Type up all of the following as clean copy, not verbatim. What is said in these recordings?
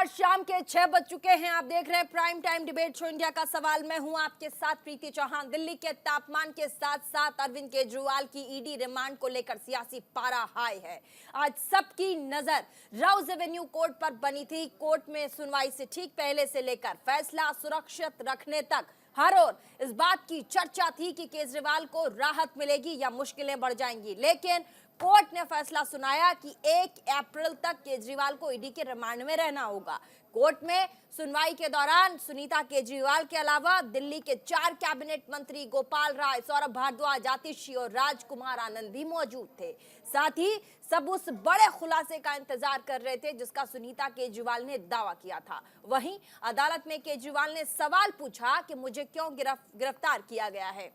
नमस्कार, शाम के 6 बज चुके हैं। आप देख रहे हैं prime time debate show India का सवाल। मैं हूं आपके साथ प्रीति चौहान। दिल्ली के तापमान के साथ साथ अरविंद केजरीवाल की ईडी रिमांड को लेकर सियासी पारा हाई है। आज सबकी नजर राउज एवेन्यू कोर्ट पर बनी थी। कोर्ट में सुनवाई से ठीक पहले से लेकर फैसला सुरक्षित रखने तक हर ओर इस बात की चर्चा थी कि केजरीवाल को राहत मिलेगी या मुश्किलें बढ़ जाएंगी। लेकिन कोर्ट ने फैसला सुनाया कि 1 अप्रैल तक केजरीवाल को ईडी के रिमांड में रहना होगा। कोर्ट में सुनवाई के दौरान सुनीता केजरीवाल के अलावा दिल्ली के 4 कैबिनेट मंत्री गोपाल राय, सौरभ भारद्वाज, आतिशी और राजकुमार आनंद भी मौजूद थे। साथ ही सब उस बड़े खुलासे का इंतजार कर रहे थे जिसका सुनीता केजरीवाल ने दावा किया था। वहीं अदालत में केजरीवाल ने सवाल पूछा कि मुझे क्यों गिरफ्तार किया गया है,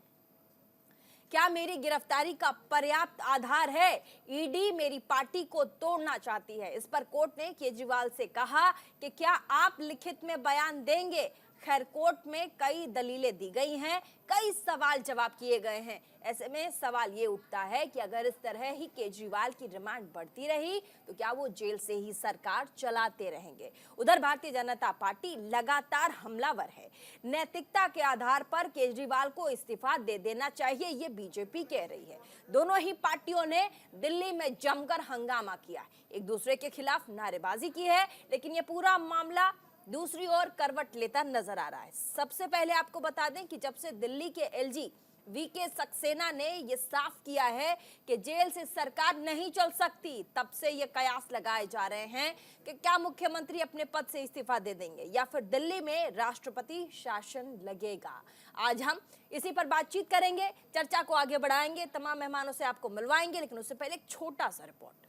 क्या मेरी गिरफ्तारी का पर्याप्त आधार है? ईडी मेरी पार्टी को तोड़ना चाहती है। इस पर कोर्ट ने केजरीवाल से कहा कि क्या आप लिखित में बयान देंगे। खैर, कोर्ट में कई दलीलें दी गई हैं, कई सवाल जवाब किए गए हैं। ऐसे में सवाल ये उठता है कि अगर इस तरह ही केजरीवाल की रिमांड बढ़ती रही तो क्या वो जेल से ही सरकार चलाते रहेंगे? उधर भारतीय जनता पार्टी लगातार हमलावर है। नैतिकता के आधार पर केजरीवाल को इस्तीफा दे देना चाहिए, ये बीजेपी कह रही है। दोनों ही पार्टियों ने दिल्ली में जमकर हंगामा किया, एक दूसरे के खिलाफ नारेबाजी की है। लेकिन ये पूरा मामला दूसरी ओर करवट लेता नजर आ रहा है। सबसे पहले आपको बता दें कि जब से दिल्ली के एलजी वीके सक्सेना ने यह साफ किया है कि जेल से सरकार नहीं चल सकती, तब से ये कयास लगाए जा रहे हैं कि क्या मुख्यमंत्री अपने पद से इस्तीफा दे देंगे या फिर दिल्ली में राष्ट्रपति शासन लगेगा। आज हम इसी पर बातचीत करेंगे, चर्चा को आगे बढ़ाएंगे, तमाम मेहमानों से आपको मिलवाएंगे। लेकिन उससे पहले एक छोटा सा रिपोर्ट।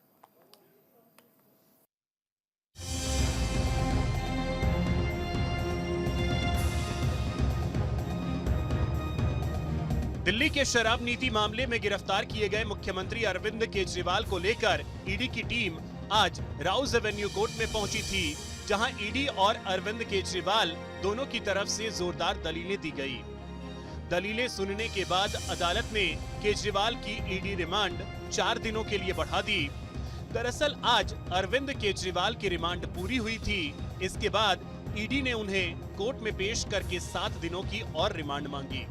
दिल्ली के शराब नीति मामले में गिरफ्तार किए गए मुख्यमंत्री अरविंद केजरीवाल को लेकर ईडी की टीम आज राउज एवेन्यू कोर्ट में पहुंची थी, जहां ईडी और अरविंद केजरीवाल दोनों की तरफ से जोरदार दलीलें दी गई। दलीलें सुनने के बाद अदालत ने केजरीवाल की ईडी रिमांड 4 दिनों के लिए बढ़ा दी। दरअसल आज अरविंद केजरीवाल की रिमांड पूरी हुई थी। इसके बाद ईडी ने उन्हें कोर्ट में पेश करके 7 दिनों की और रिमांड मांगी।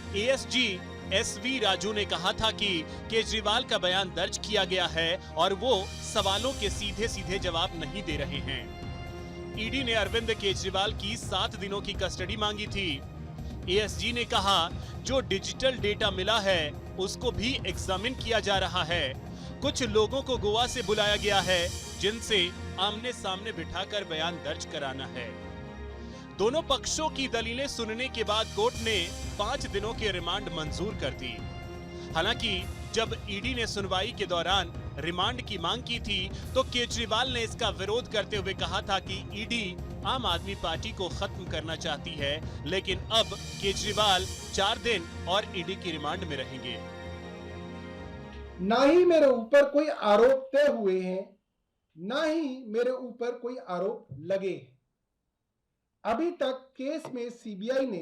एएसजी एसवी राजू ने कहा था कि केजरीवाल का बयान दर्ज किया गया है और वो सवालों के सीधे सीधे जवाब नहीं दे रहे हैं। ईडी ने अरविंद केजरीवाल की 7 दिनों की कस्टडी मांगी थी। एएसजी ने कहा जो डिजिटल डेटा मिला है उसको भी एग्जामिन किया जा रहा है। कुछ लोगों को गोवा से बुलाया गया है जिनसे आमने सामने बिठाकर बयान दर्ज कराना है। दोनों पक्षों की दलीलें सुनने के बाद कोर्ट ने 5 दिनों की रिमांड मंजूर कर दी। हालांकि जब ईडी ने सुनवाई के दौरान रिमांड की मांग की थी तो केजरीवाल ने इसका विरोध करते हुए कहा था कि ईडी आम आदमी पार्टी को खत्म करना चाहती है। लेकिन अब केजरीवाल 4 दिन और ईडी की रिमांड में रहेंगे। ना ही मेरे ऊपर कोई आरोप तय हुए हैं, ना ही मेरे ऊपर कोई आरोप लगे हैं। अभी तक केस में सीबीआई ने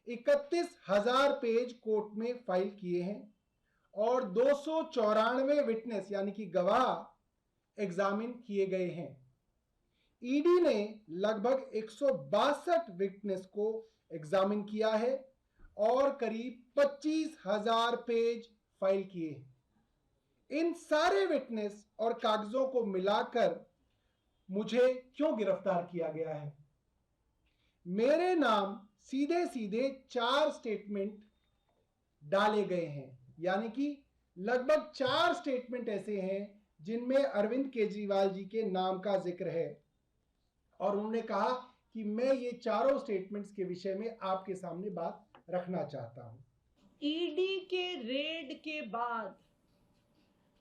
31,000 पेज कोर्ट में फाइल किए हैं और 294 विटनेस यानी कि गवाह एग्जामिन किए गए हैं। ईडी ने लगभग 162 विटनेस को एग्जामिन किया है और करीब 25,000 पेज फाइल किए हैं। इन सारे विटनेस और कागजों को मिलाकर मुझे क्यों गिरफ्तार किया गया है? मेरे नाम सीधे सीधे 4 स्टेटमेंट डाले गए हैं, यानी कि लगभग 4 स्टेटमेंट ऐसे हैं जिनमें अरविंद केजरीवाल जी के नाम का जिक्र है और उन्होंने कहा कि मैं ये चारों स्टेटमेंट्स के विषय में आपके सामने बात रखना चाहता हूं। ईडी के रेड के बाद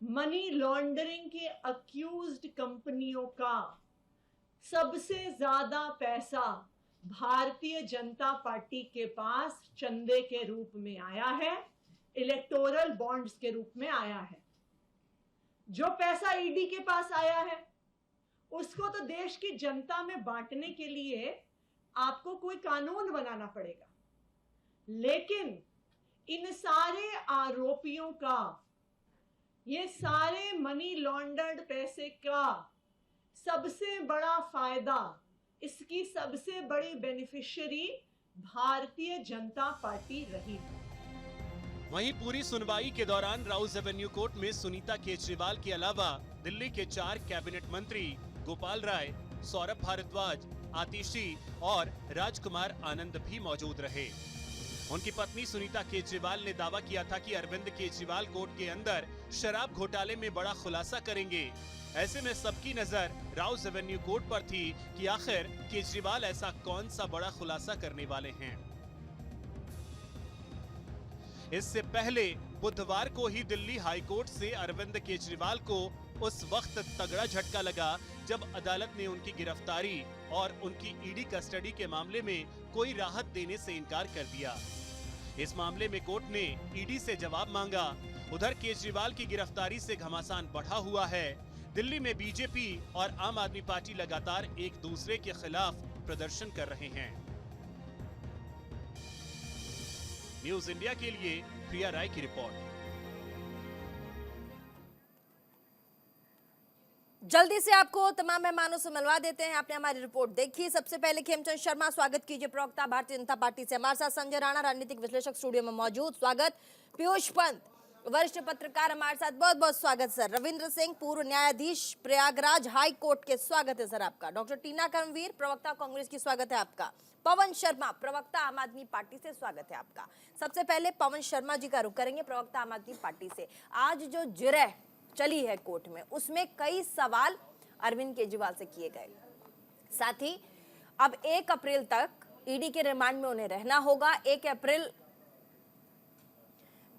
मनी लॉन्ड्रिंग के अक्यूज्ड कंपनियों का सबसे ज्यादा पैसा भारतीय जनता पार्टी के पास चंदे के रूप में आया है, इलेक्टोरल बॉन्ड्स के रूप में आया है। जो पैसा ईडी के पास आया है उसको तो देश की जनता में बांटने के लिए आपको कोई कानून बनाना पड़ेगा। लेकिन इन सारे आरोपियों का, ये सारे मनी लॉन्डर्ड पैसे का सबसे बड़ा फायदा, इसकी सबसे बड़ी बेनिफिशियरी भारतीय जनता पार्टी रही। वहीं पूरी सुनवाई के दौरान राउज एवेन्यू कोर्ट में सुनीता केजरीवाल के अलावा दिल्ली के 4 कैबिनेट मंत्री गोपाल राय, सौरभ भारद्वाज, आतिशी और राजकुमार आनंद भी मौजूद रहे। उनकी पत्नी सुनीता केजरीवाल ने दावा किया था कि अरविंद केजरीवाल कोर्ट के अंदर शराब घोटाले में बड़ा खुलासा करेंगे। ऐसे में सबकी नजर राउज एवेन्यू कोर्ट पर थी कि आखिर केजरीवाल ऐसा कौन सा बड़ा खुलासा करने वाले हैं। इससे पहले बुधवार को ही दिल्ली हाई कोर्ट से अरविंद केजरीवाल को उस वक्त तगड़ा झटका लगा जब अदालत ने उनकी गिरफ्तारी और उनकी ईडी कस्टडी के मामले में कोई राहत देने से इनकार कर दिया। इस मामले में कोर्ट ने ईडी से जवाब मांगा। उधर केजरीवाल की गिरफ्तारी से घमासान बढ़ा हुआ है। दिल्ली में बीजेपी और आम आदमी पार्टी लगातार एक दूसरे के खिलाफ प्रदर्शन कर रहे हैं। न्यूज इंडिया के लिए प्रिया राय की रिपोर्ट। जल्दी से आपको तमाम मेहमानों से मिलवा देते हैं। आपने हमारी रिपोर्ट देखी। सबसे पहले खेमचंद शर्मा, स्वागत कीजिए, प्रवक्ता भारतीय जनता पार्टी से। हमारे साथ संजय राणा, राजनीतिक विश्लेषक, स्टूडियो में मौजूद, स्वागत। पीयूष पंत, वरिष्ठ पत्रकार, हमारे साथ, बहुत बहुत स्वागत सर। रविंद्र सिंह, पूर्व न्यायाधीश प्रयागराज हाई कोर्ट के, स्वागत है सर आपका। डॉक्टर टीना कर्मवीर, प्रवक्ता कांग्रेस की, स्वागत है आपका। पवन शर्मा, प्रवक्ता आम आदमी पार्टी से, स्वागत है आपका। सबसे पहले पवन शर्मा जी का रुख करेंगे, प्रवक्ता आम आदमी पार्टी से। आज जो जिरह चली है कोर्ट में, उसमें कई सवाल अरविंद केजरीवाल से किए गए। साथ ही अब 1 अप्रैल तक ईडी के रिमांड में उन्हें रहना होगा। 1 अप्रैल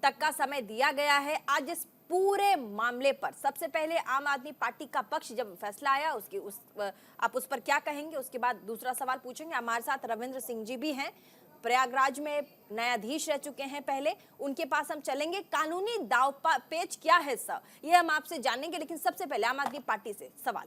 तक का समय दिया गया है। आज इस पूरे मामले पर सबसे पहले आम आदमी पार्टी का पक्ष जब फैसला आया आप उस पर क्या कहेंगे, उसके बाद दूसरा सवाल पूछेंगे। हमारे साथ रविंद्र सिंह जी भी हैं, प्रयागराज में न्यायाधीश रह चुके हैं पहले, उनके पास हम चलेंगे। कानूनी दाव पेच क्या है सर, ये हम आपसे जानेंगे, लेकिन सबसे पहले आम आदमी पार्टी से सवाल।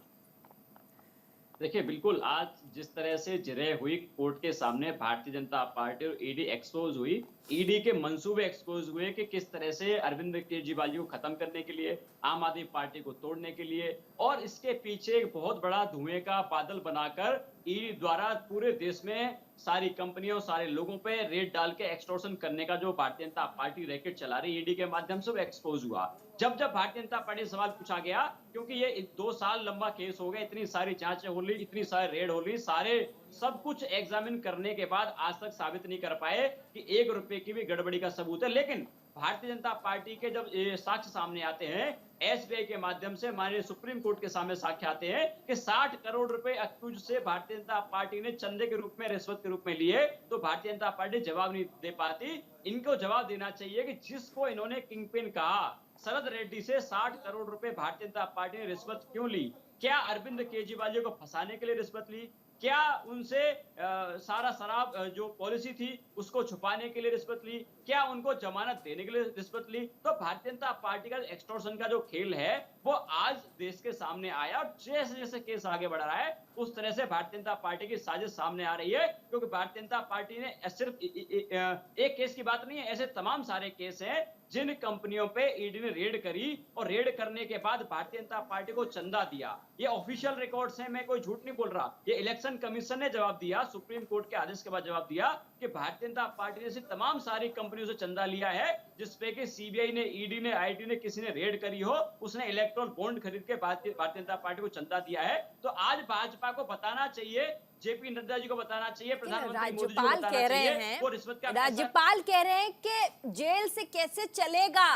देखिए, बिल्कुल आज जिस तरह से जिरह हुई कोर्ट के सामने, भारतीय जनता पार्टी और ईडी एक्सपोज हुई, ईडी के मंसूबे एक्सपोज हुए कि किस तरह से अरविंद केजरीवाल को खत्म करने के लिए, आम आदमी पार्टी को तोड़ने के लिए, और इसके पीछे एक बहुत बड़ा धुएं का बादल बनाकर ईडी द्वारा पूरे देश में सारी कंपनियों, सारे लोगों पे रेड डाल के एक्सटॉर्शन करने का जो भारतीय जनता पार्टी रैकेट चला रही ईडी के माध्यम से, वो एक्सपोज हुआ। जब भारतीय जनता पार्टी से सवाल पूछा गया, क्योंकि ये 2 साल लंबा केस हो गया, इतनी सारी जांचें हो रही, इतनी सारी रेड हो रही, सारे सब कुछ एग्जामिन करने के बाद आज तक साबित नहीं कर पाए कि 1 रुपए की भी गड़बड़ी का सबूत है। लेकिन भारतीय जनता पार्टी के जब साक्ष्य सामने आते हैं, एसबीआई के माध्यम से माननीय सुप्रीम कोर्ट के सामने साक्ष्य आते हैं कि 60 करोड़ रुपए अक्यूज से भारतीय जनता पार्टी ने चंदे के रूप में, रिश्वत के रूप में लिए, तो भारतीय जनता पार्टी जवाब नहीं दे पाती। इनको जवाब देना चाहिए कि जिसको इन्होंने किंगपिन कहा, शरद रेड्डी से 60 करोड़ रुपए भारतीय जनता पार्टी ने रिश्वत क्यों ली? क्या अरविंद केजरीवाल को फंसाने के लिए रिश्वत ली? क्या उनसे सारा शराब जो पॉलिसी थी उसको छुपाने के लिए रिश्वत ली? क्या उनको जमानत देने के लिए रिश्वत ली? तो भारतीय जनता पार्टी का एक्सटॉर्शन का जो खेल है वो आज देश के सामने आया, और जैसे जैसे केस आगे बढ़ रहा है उस तरह से भारतीय जनता पार्टी की साजिश सामने आ रही है। क्योंकि भारतीय जनता पार्टी ने सिर्फ एक केस की बात नहीं है, ऐसे तमाम सारे केस हैं जिन कंपनियों पे ईडी ने रेड करी, और रेड करने के बाद भारतीय जनता पार्टी को चंदा दिया। ये ऑफिशियल रिकॉर्ड्स हैं, मैं कोई झूठ नहीं बोल रहा। ये इलेक्शन कमीशन ने जवाब दिया, सुप्रीम कोर्ट के आदेश के बाद जवाब दिया कि भारतीय जनता पार्टी ने सिर्फ तमाम सारी कंपनियों से चंदा लिया है जिसपे कि सीबीआई ने, ईडी ने, आईटी ने, किसी ने रेड करी हो, उसने इलेक्ट्रॉल बॉन्ड खरीद के भारतीय जनता पार्टी को चंदा दिया है। तो आज भाजपा को बताना चाहिए, जेपी नड्डा जी को बताना चाहिए, प्रधानमंत्री मोदी जी को बताना चाहिए वो रिश्वत का। राज्यपाल कह रहे हैं कि जेल से कैसे चलेगा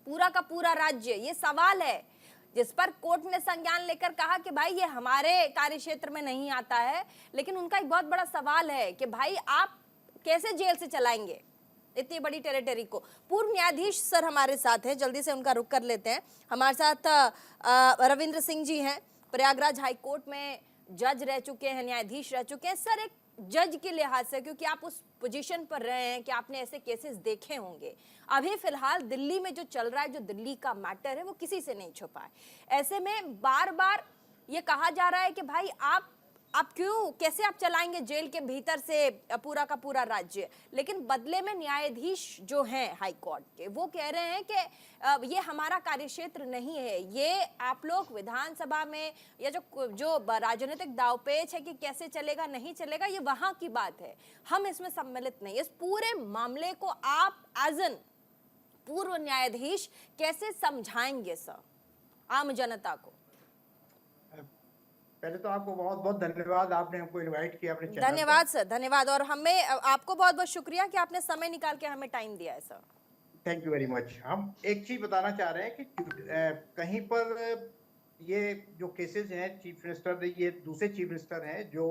पूरा का पूरा राज्य, ये सवाल है जिस पर कोर्ट ने संज्ञान लेकर कहा कि भाई ये हमारे कार्यक्षेत्र में नहीं आता है। लेकिन उनका एक बहुत बड़ा सवाल है कि भाई आप कैसे जेल से चलाएंगे इतनी बड़ी टेरिटरी को। पूर्व न्यायाधीश सर हमारे साथ हैं, जल्दी से उनका रुख कर लेते हैं। हमारे साथ रविंद्र सिंह जी हैं, प्रयागराज हाई कोर्ट में जज रह चुके हैं, न्यायाधीश रह चुके हैं। सर, एक जज के लिहाज से, क्योंकि आप उस पोजीशन पर रहे हैं कि आपने ऐसे केसेस देखे होंगे, अभी फिलहाल दिल्ली में जो चल रहा है, जो दिल्ली का मैटर है, वो किसी से नहीं छुपा है। ऐसे में बार बार ये कहा जा रहा है कि भाई आप आप क्यों, कैसे आप चलाएंगे जेल के भीतर से पूरा का पूरा राज्य? लेकिन बदले में न्यायाधीश जो हैं हाई कोर्ट के, वो कह रहे हैं कि ये हमारा कार्यक्षेत्र नहीं है, ये आप लोग विधानसभा में या जो राजनीतिक दांवपेच है कि कैसे चलेगा नहीं चलेगा, ये वहां की बात है, हम इसमें सम्मिलित नहीं। इस पूरे मामले को आप एज एन पूर्व न्यायाधीश कैसे समझाएंगे सर आम जनता को? पहले तो आपको बहुत बहुत धन्यवाद, आपने हमको इनवाइट किया अपने चैनल पर। धन्यवाद सर, धन्यवाद। और हमें आपको बहुत बहुत शुक्रिया कि आपने समय निकाल के हमें टाइम दिया है sir. Thank you very much. हम एक चीज बताना चाह रहे हैं कि कहीं पर ये जो केसेस हैं चीफ मिनिस्टर, ये दूसरे चीफ मिनिस्टर हैं जो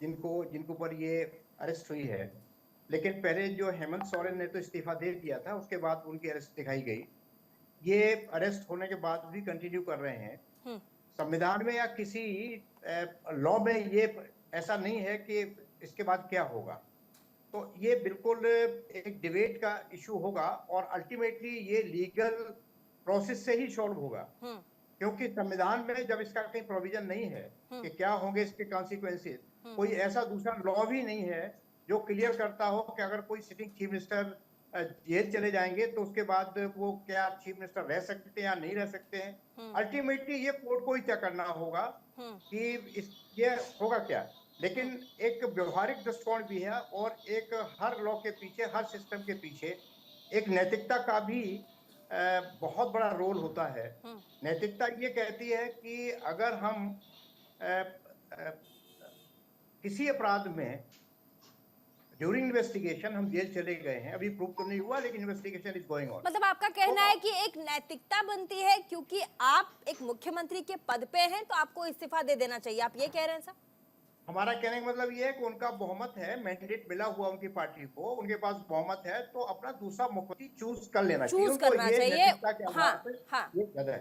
जिनको पर ये अरेस्ट हुई है, लेकिन पहले जो हेमंत सोरेन ने तो इस्तीफा दे दिया था, उसके बाद उनकी अरेस्ट दिखाई गई। ये अरेस्ट होने के बाद भी कंटिन्यू कर रहे हैं। संविधान में या किसी लॉ में ये ऐसा नहीं है कि इसके बाद क्या होगा, तो ये बिल्कुल एक डिबेट का इशू होगा और अल्टीमेटली ये लीगल प्रोसेस से ही सॉल्व होगा, क्योंकि संविधान में जब इसका कहीं प्रोविजन नहीं है कि क्या होंगे इसके कॉन्सिक्वेंसेस, कोई ऐसा दूसरा लॉ भी नहीं है जो क्लियर करता हो कि अगर कोई सिटिंग चीफ मिनिस्टर जेल चले जाएंगे तो उसके बाद वो क्या चीफ मिनिस्टर रह सकते हैं या नहीं रह सकते हैं। अल्टीमेटली ये कोर्ट को ही क्या करना होगा कि ये होगा क्या। लेकिन एक व्यवहारिक दृष्टिकोण भी है और एक हर लॉ के पीछे, हर सिस्टम के पीछे एक नैतिकता का भी बहुत बड़ा रोल होता है। नैतिकता ये कहती है कि अगर हम किसी अपराध में ड्यूरिंग इन्वेस्टिगेशन हम जेल चले गए हैं, अभी प्रूव तो नहीं हुआ लेकिन इन्वेस्टिगेशन इज गोइंग ऑन। मतलब आपका कहना है कि एक नैतिकता बनती है, क्योंकि आप एक मुख्यमंत्री के पद पे हैं तो आपको इस्तीफा दे देना चाहिए, आप ये कह रहे हैं सर? हमारा कहने का मतलब ये है कि उनका बहुमत है, मैंडेट मिला हुआ उनकी पार्टी को, उनके पास बहुमत है, तो अपना दूसरा मुख्यमंत्री चूज कर लेना चाहिए। चूज करना चाहिए। हाँ।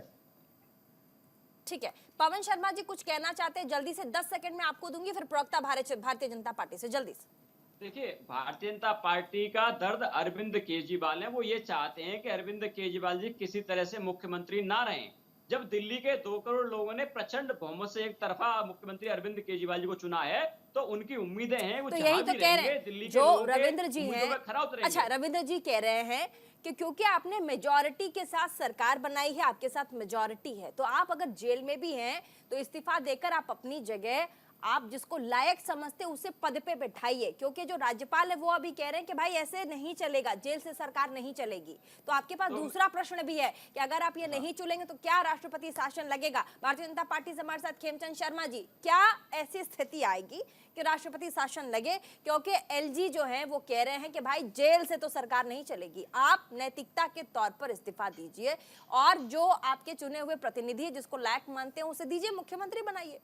ठीक है, पवन शर्मा जी कुछ कहना चाहते हैं, जल्दी से 10 सेकंड में आपको दूंगी, फिर प्रवक्ता भारतीय जनता पार्टी से जल्दी से। देखिए, भारतीय जनता पार्टी का दर्द अरविंद केजरीवाल है। वो ये चाहते हैं कि अरविंद केजरीवाल जी किसी तरह से मुख्यमंत्री ना रहें। जब दिल्ली के 2 करोड़ लोगों ने प्रचंड बहुमत से एक तरफा मुख्यमंत्री अरविंद केजरीवाल जी को चुना है, तो उनकी उम्मीदें हैं वो तो यही तो कह रहे हैं दिल्ली जो रविंद्र जी हैं। अच्छा, रविंद्र जी कह रहे हैं कि क्योंकि आपने मेजॉरिटी के साथ सरकार बनाई है, आपके साथ मेजॉरिटी है, तो आप अगर जेल में भी हैं तो इस्तीफा देकर आप अपनी जगह, आप जिसको लायक समझते उसे पद पे बैठाइए, क्योंकि जो राज्यपाल है वो अभी कह रहे हैं कि भाई ऐसे नहीं चलेगा, जेल से सरकार नहीं चलेगी। तो आपके पास दूसरा प्रश्न भी है कि अगर आप ये नहीं चुनेंगे तो क्या राष्ट्रपति शासन लगेगा? भारतीय जनता पार्टी से हमारे साथ खेमचंद शर्मा जी, क्या ऐसी स्थिति आएगी कि राष्ट्रपति शासन लगे? क्योंकि एलजी जो है वो कह रहे हैं कि भाई जेल से तो सरकार नहीं चलेगी, आप नैतिकता के तौर पर इस्तीफा दीजिए और जो आपके चुने हुए प्रतिनिधि है जिसको लायक मानते हैं उसे दीजिए, मुख्यमंत्री बनाइए।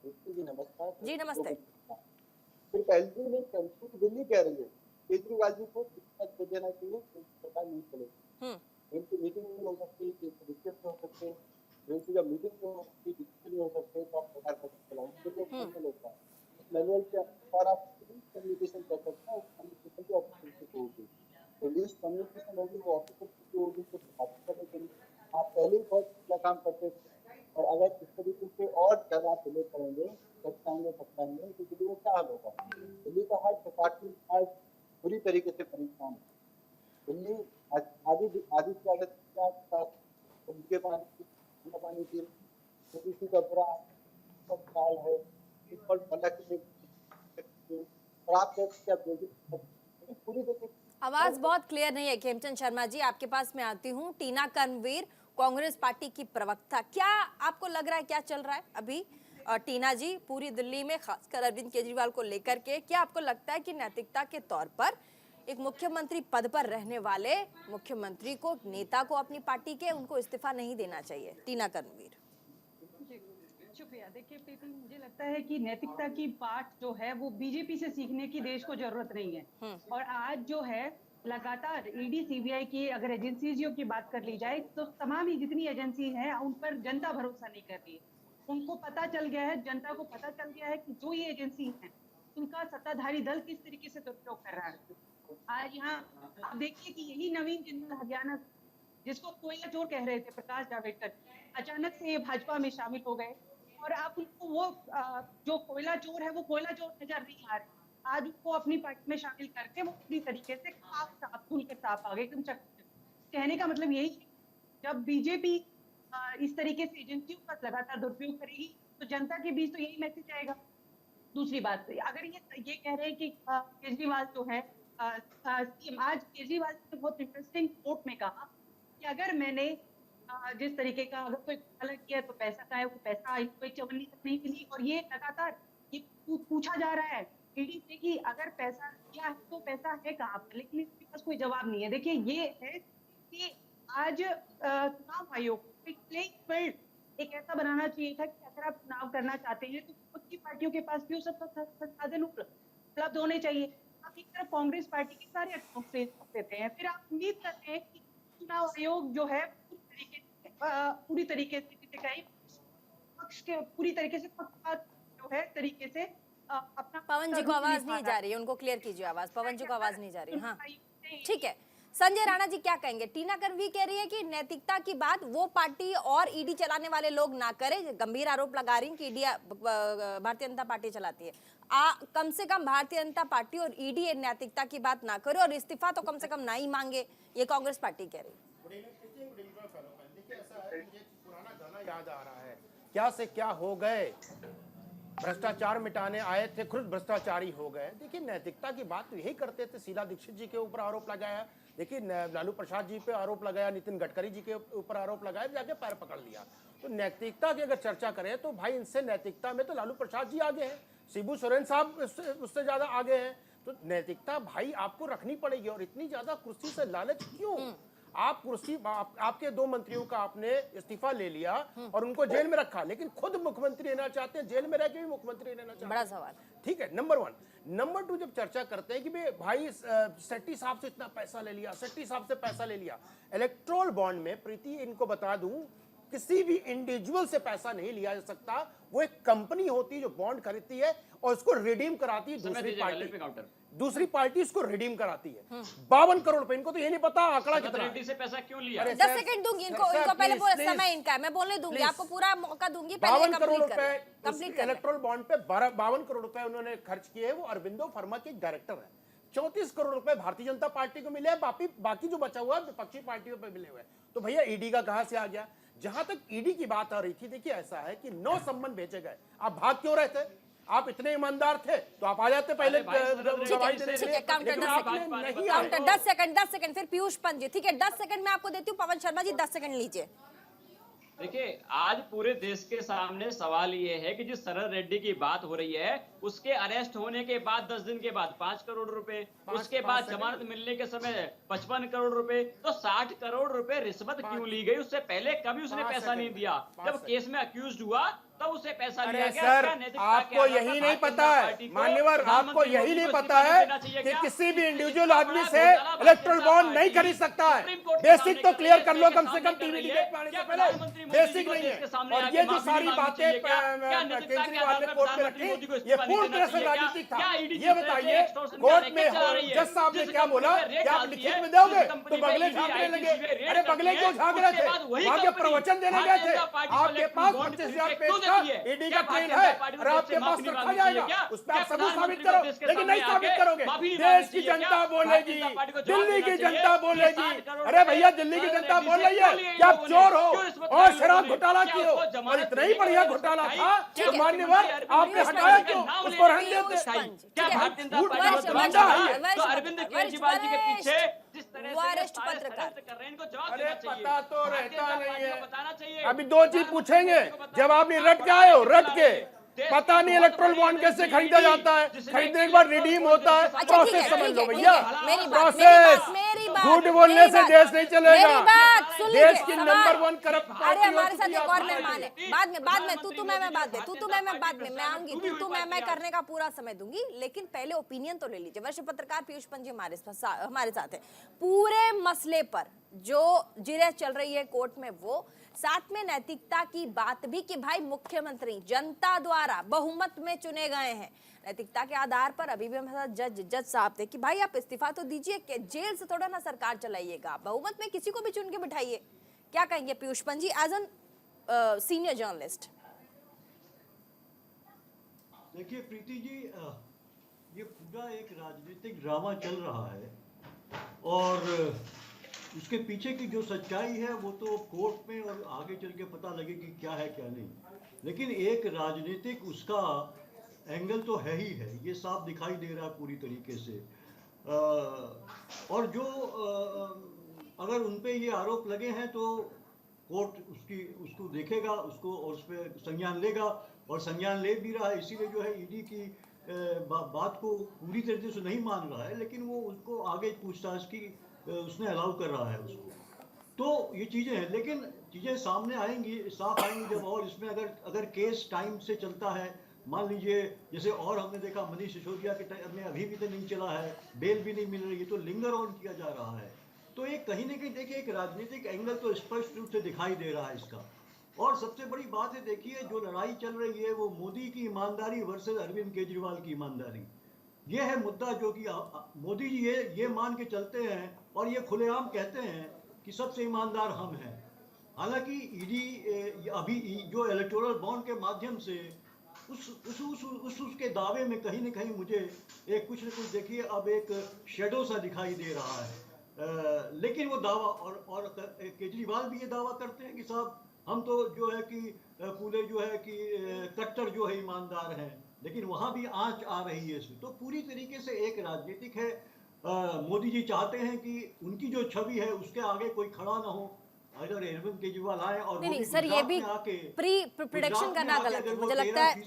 जी नमस्कार। जी नमस्ते। सिर्फ एलजी नहीं, पूरी दिल्ली कह रही है केजरीवाल जी को दे देना चाहिए, सरकार नहीं चलेगी। इनकी मीटिंग नहीं हो सकती, डिस्कस हो सकते, इनकी जब मीटिंग हो सकती, डिस्कस नहीं हो सकते, तो आप सरकार कैसे चलाएंगे? मैनुअल के अनुसार आप कम्युनिकेशन कर सकते हैं, कम्युनिकेशन की अपॉर्चुनिटी होगी, तो लिस्ट कम्युनिकेशन होगी, वो ऑफिसर की होगी, तो बात करने के लिए आप पहले ही बहुत अच्छा काम करते थे, और अगर इस तरीके से और ज्यादा आप डिले करेंगे, सत्ताएंगे तो दिल्ली में क्या हाल होगा? दिल्ली का हर डिपार्टमेंट आज पूरी तरीके से परेशान है। दिल्ली आधी से ज्यादा उनके पानी की किसी का बुरा हाल है, पूरी तरीके। आवाज बहुत क्लियर नहीं है खेमचंद शर्मा जी, आपके पास मैं आती हूँ। टीना कर्मवीर, कांग्रेस पार्टी की प्रवक्ता, क्या आपको लग रहा है क्या चल रहा है अभी? टीना जी, पूरी दिल्ली में खासकर अरविंद केजरीवाल को लेकर के क्या आपको लगता है कि नैतिकता के तौर पर एक मुख्यमंत्री पद पर रहने वाले मुख्यमंत्री को, नेता को अपनी पार्टी के, उनको इस्तीफा नहीं देना चाहिए? टीना कर्मवीर। शुक्रिया। देखिए प्रीति, मुझे लगता है कि नैतिकता की पाठ जो है वो बीजेपी से सीखने की देश को जरूरत नहीं है। और आज जो है लगातार ईडी सीबीआई की अगर एजेंसीज की बात कर ली जाए तो तमाम ही जितनी एजेंसी हैं उन पर जनता भरोसा नहीं कर रही है। उनको पता चल गया है, जनता को पता चल गया है कि जो ये एजेंसी हैं उनका सत्ताधारी दल किस तरीके से दुरुपयोग कर रहा है। आज यहाँ आप देखिए कि यही नवीन जिंदल हरियाणा, जिसको कोयला चोर कह रहे थे प्रकाश जावड़ेकर, अचानक से ये भाजपा में शामिल हो गए और आप उनको वो जो कोयला चोर है वो कोयला चोर नजर नहीं आ रहे। आज उनको अपनी पार्टी में शामिल करके वो पूरी तरीके से साफ धुल के साफ आ गए एकदम कहने का मतलब यही है, जब बीजेपी इस तरीके से एजेंसियों का लगातार दुरुपयोग करेगी तो जनता के बीच तो यही मैसेज आएगा। दूसरी बात, अगर ये कह रहे हैं कि केजरीवाल जो है आज केजरीवाल ने बहुत इंटरेस्टिंग कोर्ट में कहा कि अगर मैंने जिस तरीके का अगर कोई गलत किया तो पैसा का है वो पैसा कोई चवन्नी तक नहीं मिली। और ये लगातार ये पूछा जा रहा है ईडी से कि अगर पैसा दिया है तो पैसा है कहाँ पर, लेकिन इसके पास कोई जवाब नहीं है। देखिए ये है कि आज चुनाव आयोग एक प्लेइंग फील्ड एक ऐसा बनाना चाहिए था कि अगर आप चुनाव करना चाहते हैं तो खुद की पार्टियों के पास भी सब संसाधन उपलब्ध होने चाहिए। आप एक तरफ कांग्रेस पार्टी के सारे अकाउंट फ्रीज कर देते हैं, फिर आप उम्मीद करते हैं कि चुनाव आयोग जो है पूरी तरीके से पक्ष के पूरी तरीके से पक्षपात जो है तरीके से अपना। पवन जी को आवाज नहीं जा रही है, उनको क्लियर कीजिए आवाज। पवन जी को आवाज नहीं जा रही। हाँ ठीक है, संजय राणा जी क्या कहेंगे? टीना करवी कह रही है कि नैतिकता की बात वो पार्टी और ईडी चलाने वाले लोग ना करें, गंभीर आरोप लगा रही कि ईडी भारतीय जनता पार्टी चलाती है। कम से कम भारतीय जनता पार्टी और ईडी नैतिकता की बात ना करे और इस्तीफा तो कम से कम ना ही मांगे, ये कांग्रेस पार्टी कह रही। पुराना गाना याद आ रहा है, क्या से क्या हो गए, भ्रष्टाचार मिटाने आए थे खुद भ्रष्टाचारी हो गए। देखिए नैतिकता की बात तो यही करते थे, शीला दीक्षित जी के ऊपर आरोप लगाया, देखिए लालू प्रसाद जी पे आरोप लगाया, नितिन गडकरी जी के ऊपर आरोप लगाया, जाके पैर पकड़ लिया। तो नैतिकता की अगर चर्चा करें तो भाई इनसे नैतिकता में तो लालू प्रसाद जी आगे हैं, शिबू सोरेन साहब उससे ज्यादा आगे हैं। तो नैतिकता भाई आपको रखनी पड़ेगी। और इतनी ज्यादा कुर्सी से लालच क्यों? आप कुर्सी आपके 2 मंत्रियों का आपने इस्तीफा ले लिया और उनको जेल में रखा, लेकिन खुद मुख्यमंत्री रहना चाहते हैं, जेल में रह के भी मुख्यमंत्री रहना चाहते हैं। बड़ा सवाल। ठीक है, नंबर 1। नंबर 2, जब चर्चा करते हैं कि भाई शेट्टी साहब से इतना पैसा ले लिया, शेट्टी साहब से पैसा ले लिया, इलेक्ट्रोल बॉन्ड में प्रीति इनको बता दूं किसी भी इंडिविजुअल से पैसा नहीं लिया जा सकता। वो एक कंपनी होती है जो बॉन्ड खरीदती है और उसको रिडीम कराती है दूसरी पार्टी इसको रिडीम कराती है। 52 करोड़ रुपए। इनको तो ये नहीं पता आंकड़ा कितना है। से पैसा क्यों लिया? 10 सेकंड दूंगी इनको पहले समय इनका है, मैं बोलने दूंगी आपको, पूरा मौका दूंगी। 52 करोड़ रुपए इलेक्ट्रोल बॉन्ड पे 52 करोड़ रुपए उन्होंने खर्च किए। वो अरविंदो फार्मा के डायरेक्टर है। 34 करोड़ रुपए भारतीय जनता पार्टी को मिले, बाकी जो बचा हुआ विपक्षी पार्टियों पे मिले हुए। तो भैया ईडी का कहां से आ गया? जहां तक ईडी की बात आ रही थी, देखिए ऐसा है कि 9 सम्मन भेजे गए। आप भाग क्यों रहे थे? आप इतने ईमानदार थे तो आप आ जाते पहले। काउंटर 10 सेकंड फिर पीयूष पंत जी। ठीक है 10 सेकंड मैं आपको देती हूँ, पवन शर्मा जी 10 सेकंड लीजिए। देखिए आज पूरे देश के सामने सवाल ये है कि जिस शरद रेड्डी की बात हो रही है उसके अरेस्ट होने के बाद 10 दिन के बाद 5 करोड़ रुपए, उसके बाद जमानत मिलने के समय 55 करोड़ रुपए, तो 60 करोड़ रुपए रिश्वत क्यों ली गई? उससे पहले कभी उसने पैसा नहीं दिया। जब केस में अक्यूज हुआ तब उसे पैसा लिया गया। सर आपको यही नहीं पता है मान्यवर, आपको यही नहीं पता है कि किसी भी इंडिविजुअल आदमी से इलेक्ट्रोल बॉन्ड नहीं खरीद सकता है। बेसिक तो क्लियर कर लो कम से कम टीवी डिबेट में आने से पहले। बेसिक नहीं है। और ये जो सारी बातें केजरीवाल ने कोर्ट में रखी, ये पूरी तरह से राजनीतिक था। ये बताइए कोर्ट में जज साहब ने क्या बोला कि आप लिखित में दोगे तो बगले झांकने लगे। अरे बगले क्यों झांक रहे थे? वहां के प्रवचन देने गए थे। आपके पास 25,000 पेज का ईडी का ट्रेल है और आपके पास रखा जाएगा, उस पर आप सबूत साबित करो, लेकिन नहीं साबित करोगे। देश की जनता बोलेगी, दिल्ली की जनता बोलेगी। अरे भैया दिल्ली की जनता बोल रही है कि आप चोर हो और शराब घोटाला किए हो, और इतना ही बढ़िया घोटाला था तो मान्यवर आपने हटाया क्यों? उसको रहने देते। अरविंद केजरीवाल जी के पीछे जिस तरह से वरिष्ठ पत्रकार कर रहे हैं इनको जवाब अरे देना चाहिए। पता तो रहता नहीं है। बताना चाहिए। अभी 2 चीज पूछेंगे, जब आप नहीं रट के आए हो, रट के पता नहीं इलेक्ट्रोल बॉन्ड कैसे खरीदा जाता है, खरीदने के बाद रिडीम होता है। प्रोसेस समझ लो भैया, प्रोसेस। झूठ बोलने से देश नहीं चलेगा। देश की नंबर 1 करप्ट। अरे हमारे साथ एक और मेहमान है, बाद में तू मैं बाद में मैं आऊंगी। तू मैं करने का पूरा समय दूंगी, लेकिन पहले ओपिनियन तो ले लीजिए। वरिष्ठ पत्रकार पीयूष पंत जी हमारे साथ है पूरे मसले पर जो जिरह चल रही है कोर्ट में, वो साथ में नैतिकता की बात भी कि भाई मुख्यमंत्री जनता द्वारा बहुमत में चुने गए हैं। नैतिकता के आधार पर अभी भी हमारे साथ जज साहब थे कि भाई आप इस्तीफा तो दीजिए, कि जेल से थोड़ा ना सरकार चलाइएगा, बहुमत में किसी को भी चुन के बिठाइए। क्या कहेंगे Piyush Pant ji as an senior journalist? देखिए प्रीति जी, ये पूरा एक राजनीतिक ड्रामा चल रहा है और उसके पीछे की जो सच्चाई है वो तो कोर्ट में और आगे चल के पता लगेगी क्या है क्या नहीं, लेकिन एक राजनीतिक उसका एंगल तो है ही है, ये साफ दिखाई दे रहा है पूरी तरीके से। और जो अगर उन पे ये आरोप लगे हैं तो कोर्ट उसको देखेगा, उसको और उस पर संज्ञान लेगा और संज्ञान ले भी रहा है। इसीलिए जो है ईडी की बात को पूरी तरीके से नहीं मान रहा है, लेकिन वो उसको आगे पूछताछ की उसने अलाउ कर रहा है उसको। तो ये चीज़ें हैं, लेकिन चीज़ें सामने आएंगी, साफ आएंगी जब, और इसमें अगर केस टाइम से चलता है, मान लीजिए जैसे और हमने देखा मनीष सिसोदिया के टाइम में अभी भी तो नहीं चला है, बेल भी नहीं मिल रही है, तो लिंगर ऑन किया जा रहा है। तो एक कहीं ना कहीं देखिए एक राजनीतिक एंगल तो स्पष्ट रूप से दिखाई दे रहा है इसका। और सबसे बड़ी बात है, देखिए जो लड़ाई चल रही है वो मोदी की ईमानदारी वर्सेस अरविंद केजरीवाल की ईमानदारी, ये है मुद्दा जो कि मोदी जी ये मान के चलते हैं और ये खुलेआम कहते हैं कि सबसे ईमानदार हम हैं। हालांकि ईडी अभी जो इलेक्टोरल बॉन्ड के माध्यम से उसके दावे में कहीं ना कहीं मुझे एक कुछ न कुछ देखिए अब एक शेडो सा दिखाई दे रहा है। लेकिन वो दावा और केजरीवाल भी ये दावा करते हैं कि साहब हम तो जो है कि पूरे जो है कि कट्टर जो है ईमानदार हैं, लेकिन वहाँ भी आंच आ रही है इसमें। तो पूरी तरीके से एक राजनीतिक है। मोदी जी चाहते हैं कि उनकी जो छवि है उसके आगे कोई खड़ा ना हो। अगर अरविंद केजरीवाल आए और नहीं सर, ये भी प्रिडिक्शन करना गलत है। मुझे लगता है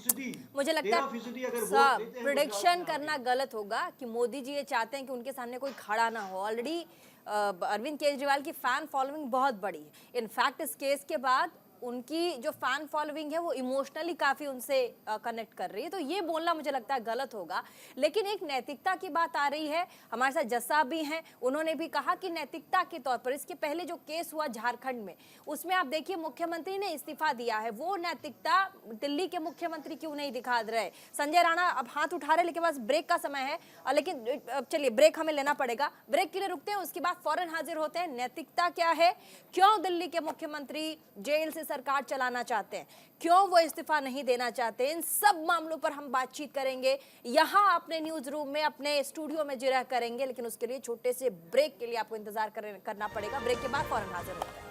सर प्रिडिक्शन करना गलत होगा कि मोदी जी ये चाहते हैं कि उनके सामने कोई खड़ा ना हो। ऑलरेडी अरविंद केजरीवाल की फैन फॉलोइंग बहुत बड़ी है। इनफैक्ट इस केस के बाद उनकी जो फैन फॉलोइंग है वो इमोशनली काफी उनसे कनेक्ट कर रही है, तो ये बोलना मुझे लगता है गलत होगा। लेकिन एक नैतिकता की बात आ रही है, हमारे साथ जस्सा भी हैं, उन्होंने भी कहा कि नैतिकता के तौर पर इसके पहले जो केस हुआ झारखंड में, उसमें आप देखिए मुख्यमंत्री ने इस्तीफा दिया है, वो नैतिकता दिल्ली के मुख्यमंत्री क्यों नहीं दिखा रहे। संजय राणा अब हाथ उठा रहे, लेकिन बस ब्रेक का समय है, लेकिन चलिए ब्रेक हमें लेना पड़ेगा, ब्रेक के लिए रुकते हैं, उसके बाद फौरन हाजिर होते हैं। नैतिकता क्या है, क्यों दिल्ली के मुख्यमंत्री जेल से सरकार चलाना चाहते हैं, क्यों वो इस्तीफा नहीं देना चाहते, इन सब मामलों पर हम बातचीत करेंगे यहाँ अपने न्यूज रूम में, अपने स्टूडियो में जिरह करेंगे। लेकिन उसके लिए छोटे से ब्रेक के लिए आपको इंतजार करना पड़ेगा। ब्रेक के बाद फौरन हाजिर होते हैं।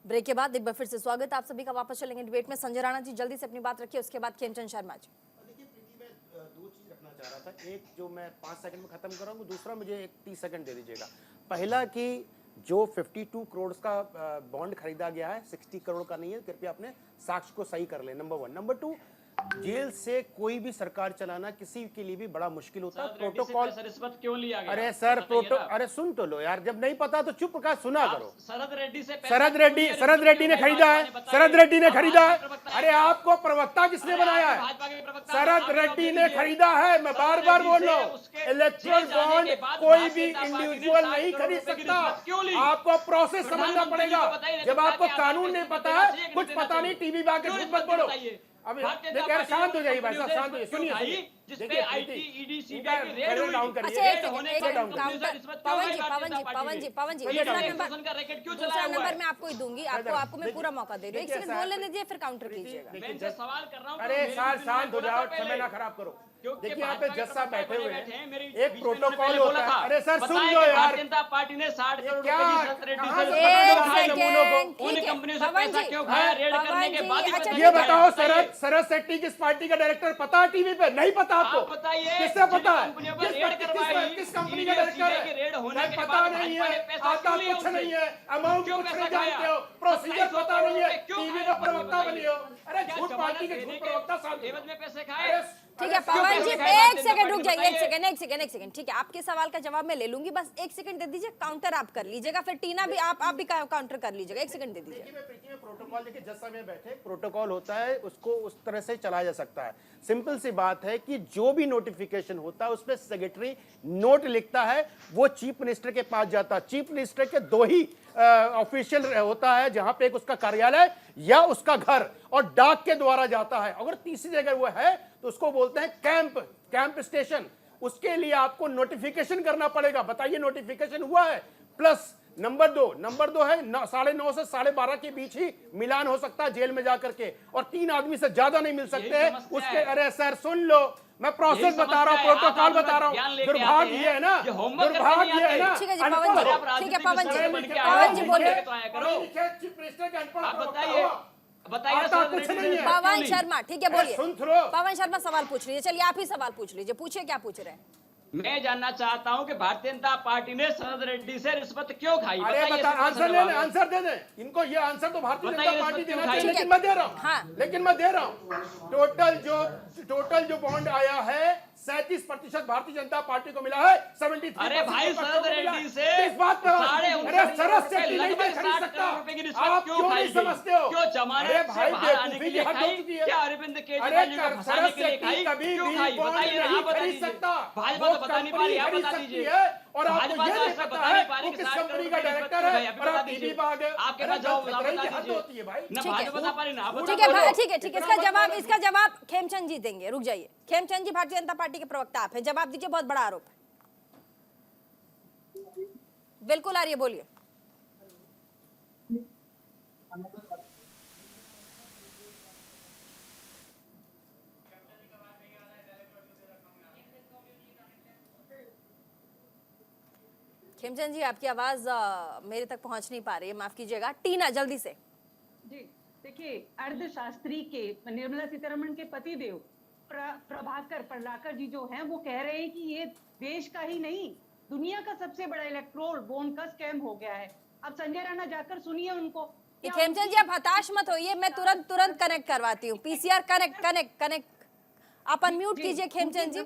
ब्रेक के बाद एक बार फिर से स्वागत आप सभी का। वापस चलेंगे डिबेट में। संजय राणा जी जल्दी से अपनी बात रखिए, उसके बाद खेमचंद शर्मा जी। देखिए प्रीति, मैं दो चीज रखना चाह रहा था। एक जो मैं 5 सेकंड में खत्म करूंगा, दूसरा मुझे एक 30 सेकंड दे दीजिएगा। पहला कि जो 52 करोड़ का बॉन्ड खरीदा गया है, 60 करोड़ का नहीं है, कृपया अपने साक्ष्य को सही कर लें, नंबर 1। नंबर 2, जेल से कोई भी सरकार चलाना किसी के लिए भी बड़ा मुश्किल होता है। प्रोटोकॉल रिश्वत क्यों लिया गया? अरे सर अरे सुन तो लो यार, जब नहीं पता तो चुप का सुना करो। शरद रेड्डी ने खरीदा है, शरद रेड्डी ने खरीदा है। अरे आपको प्रवक्ता किसने बनाया है? शरद रेड्डी ने खरीदा है। मैं बार बार बोल रहा हूँ, इलेक्ट्रल बॉन्ड कोई भी इंडिविजुअल नहीं खरीद सकता। आपको प्रोसेस समझना पड़ेगा। जब आपको कानून नहीं पता है, कुछ पता नहीं, टीवी पे आके झूठ मत बोलो। अभी देखिए शांत हो जाइए भाई साहब, शांत हो जाइए, सुनिए। जिसपे आईटी ईडी सीबीआई के रेड हुई, पवन जी दूसरा नंबर मैं आपको ही दूंगी, आपको मैं पूरा मौका दे रही हूँ। एक सेकंड बोलने दीजिए, फिर काउंटर कीजिएगा। मैं इनसे सवाल कर रहा हूँ। अरे सर शांत हो जाओ, समय ना खराब करो। देखिए यहाँ पे जज साहब बैठे हुए हैं, एक प्रोटोकॉल होता है। अरे सर सुन लो यार, भारतीय जनता पार्टी ने 60 करोड़ रुपए उन कंपनियों से पैसा क्यों खाया रेड करने के बाद? ये बताओ, शरद शेट्टी किस पार्टी का डायरेक्टर पता है? टीवी पे नहीं पता आपको? किससे पता है? किस कंपनी का डायरेक्टर है? पता नहीं है, आता कुछ नहीं है, अमाउंट कुछ नहीं जानते हो, प्रोसीजर पता नहीं है, टीवी का प्रवक्ता बनी हो। अरे झूठ पार्टी के झूठ प्रवक्ता साहब में पैसे खाए। ठीक है पवन जी, एक सेकंड रुक जाइए, एक सेकंड। ठीक है, आपके सवाल का जवाब मैं ले लूंगी, बस एक सेकंड दे दीजिए, काउंटर आप कर लीजिएगा, फिर टीना भी आप भी काउंटर कर लीजिएगा। एक सेकंड दे दीजिए। देखिए प्रोटोकॉल, देखिए जज साहब में बैठे, प्रोटोकॉल होता है, उसको उस तरह से चलाया जा सकता है। सिंपल सी बात है कि जो भी नोटिफिकेशन होता है उसमें सेक्रेटरी नोट लिखता है, वो चीफ मिनिस्टर के पास जाता है। चीफ मिनिस्टर के 2 ही ऑफिशियल होता है, जहां पे एक उसका कार्यालय या उसका घर, और डाक के द्वारा जाता है। अगर तीसरी जगह वो है तो उसको बोलते हैं कैंप स्टेशन। उसके लिए आपको नोटिफिकेशन करना पड़ेगा। बताइए नोटिफिकेशन हुआ है? प्लस नंबर दो है 9:30 से 12:30 के बीच ही मिलान हो सकता है जेल में जाकर के, और 3 आदमी से ज्यादा नहीं मिल सकते उसके। अरे सर सुन लो, मैं प्रोसेस बता रहा हूँ, प्रोटोकॉल बता रहा हूँ। दुर्भाग्य ये है ना, दुर्भाग्य है ना। ठीक है जी पवन जी, ठीक है पवन जी बोलिए। कुछ नहीं है पवन शर्मा ठीक है बोलिए। सुन थ्रो। पवन शर्मा सवाल पूछ लीजिए, चलिए आप ही सवाल पूछ लीजिए, पूछिए क्या पूछ रहे हैं। मैं जानना चाहता हूं कि भारतीय जनता पार्टी ने सनद रेड्डी से रिश्वत क्यों खाई? अरे बता, आंसर दे दे इनको। ये आंसर तो भारतीय जनता पार्टी देना चाहिए, लेकिन मैं दे रहा हूँ। हाँ। लेकिन मैं दे रहा हूँ। टोटल जो बॉन्ड आया है 37% भारतीय जनता पार्टी को मिला है। 73। अरे भाई सनद रेड्डी से इस बात पे अरे सरस से नहीं खरीद सकता। आप क्यों नहीं समझते हो? क्यों जमानत से बाहर आने के लिए खाई? क्या अरविंद केजरीवाल जी को फंसाने के लिए खाई? क्यों खाई? बताइए ना, आप बता दीजिए। भाजपा तो बता नहीं पा रही, आप बता दीजिए। और आपको ये नहीं पता है वो किस कंपनी का डायरेक्टर है, और आप टीवी पे आ गए। आपके पास जवाब बता दीजिए। होती है भाई, ना भाजपा बता पा रही ना आप बता। ठीक है भाई, ठीक है इसका जवाब खेमचंद जी देंगे। रुक जाइए, खेमचंद जी भारतीय जनता पार्टी के प्रवक्ता आप हैं, जवाब दीजिए। बहुत बड़ा आरोप है। बिल्कुल आ रही है, बोलिए। खेमचंद जी आपकी आवाज मेरे तक पहुंच नहीं पा रही है, माफ कीजिएगा। टीना जल्दी से। जी देखिए, अर्थशास्त्री के निर्मला सीतारमण के पतिदेव प्रभाकर परलाकर जी जो हैं वो कह रहे हैं कि ये देश का ही नहीं दुनिया का सबसे बड़ा इलेक्ट्रोल बॉन्ड का स्कैम हो गया है। अब संजय राणा जाकर सुनिए उनको। खेमचंद जी आप हताश मत होइए, मैं तुरंत कनेक्ट करवाती हूँ। पीसीआर कनेक्ट आप अनम्यूट कीजिए खेमचंद जी,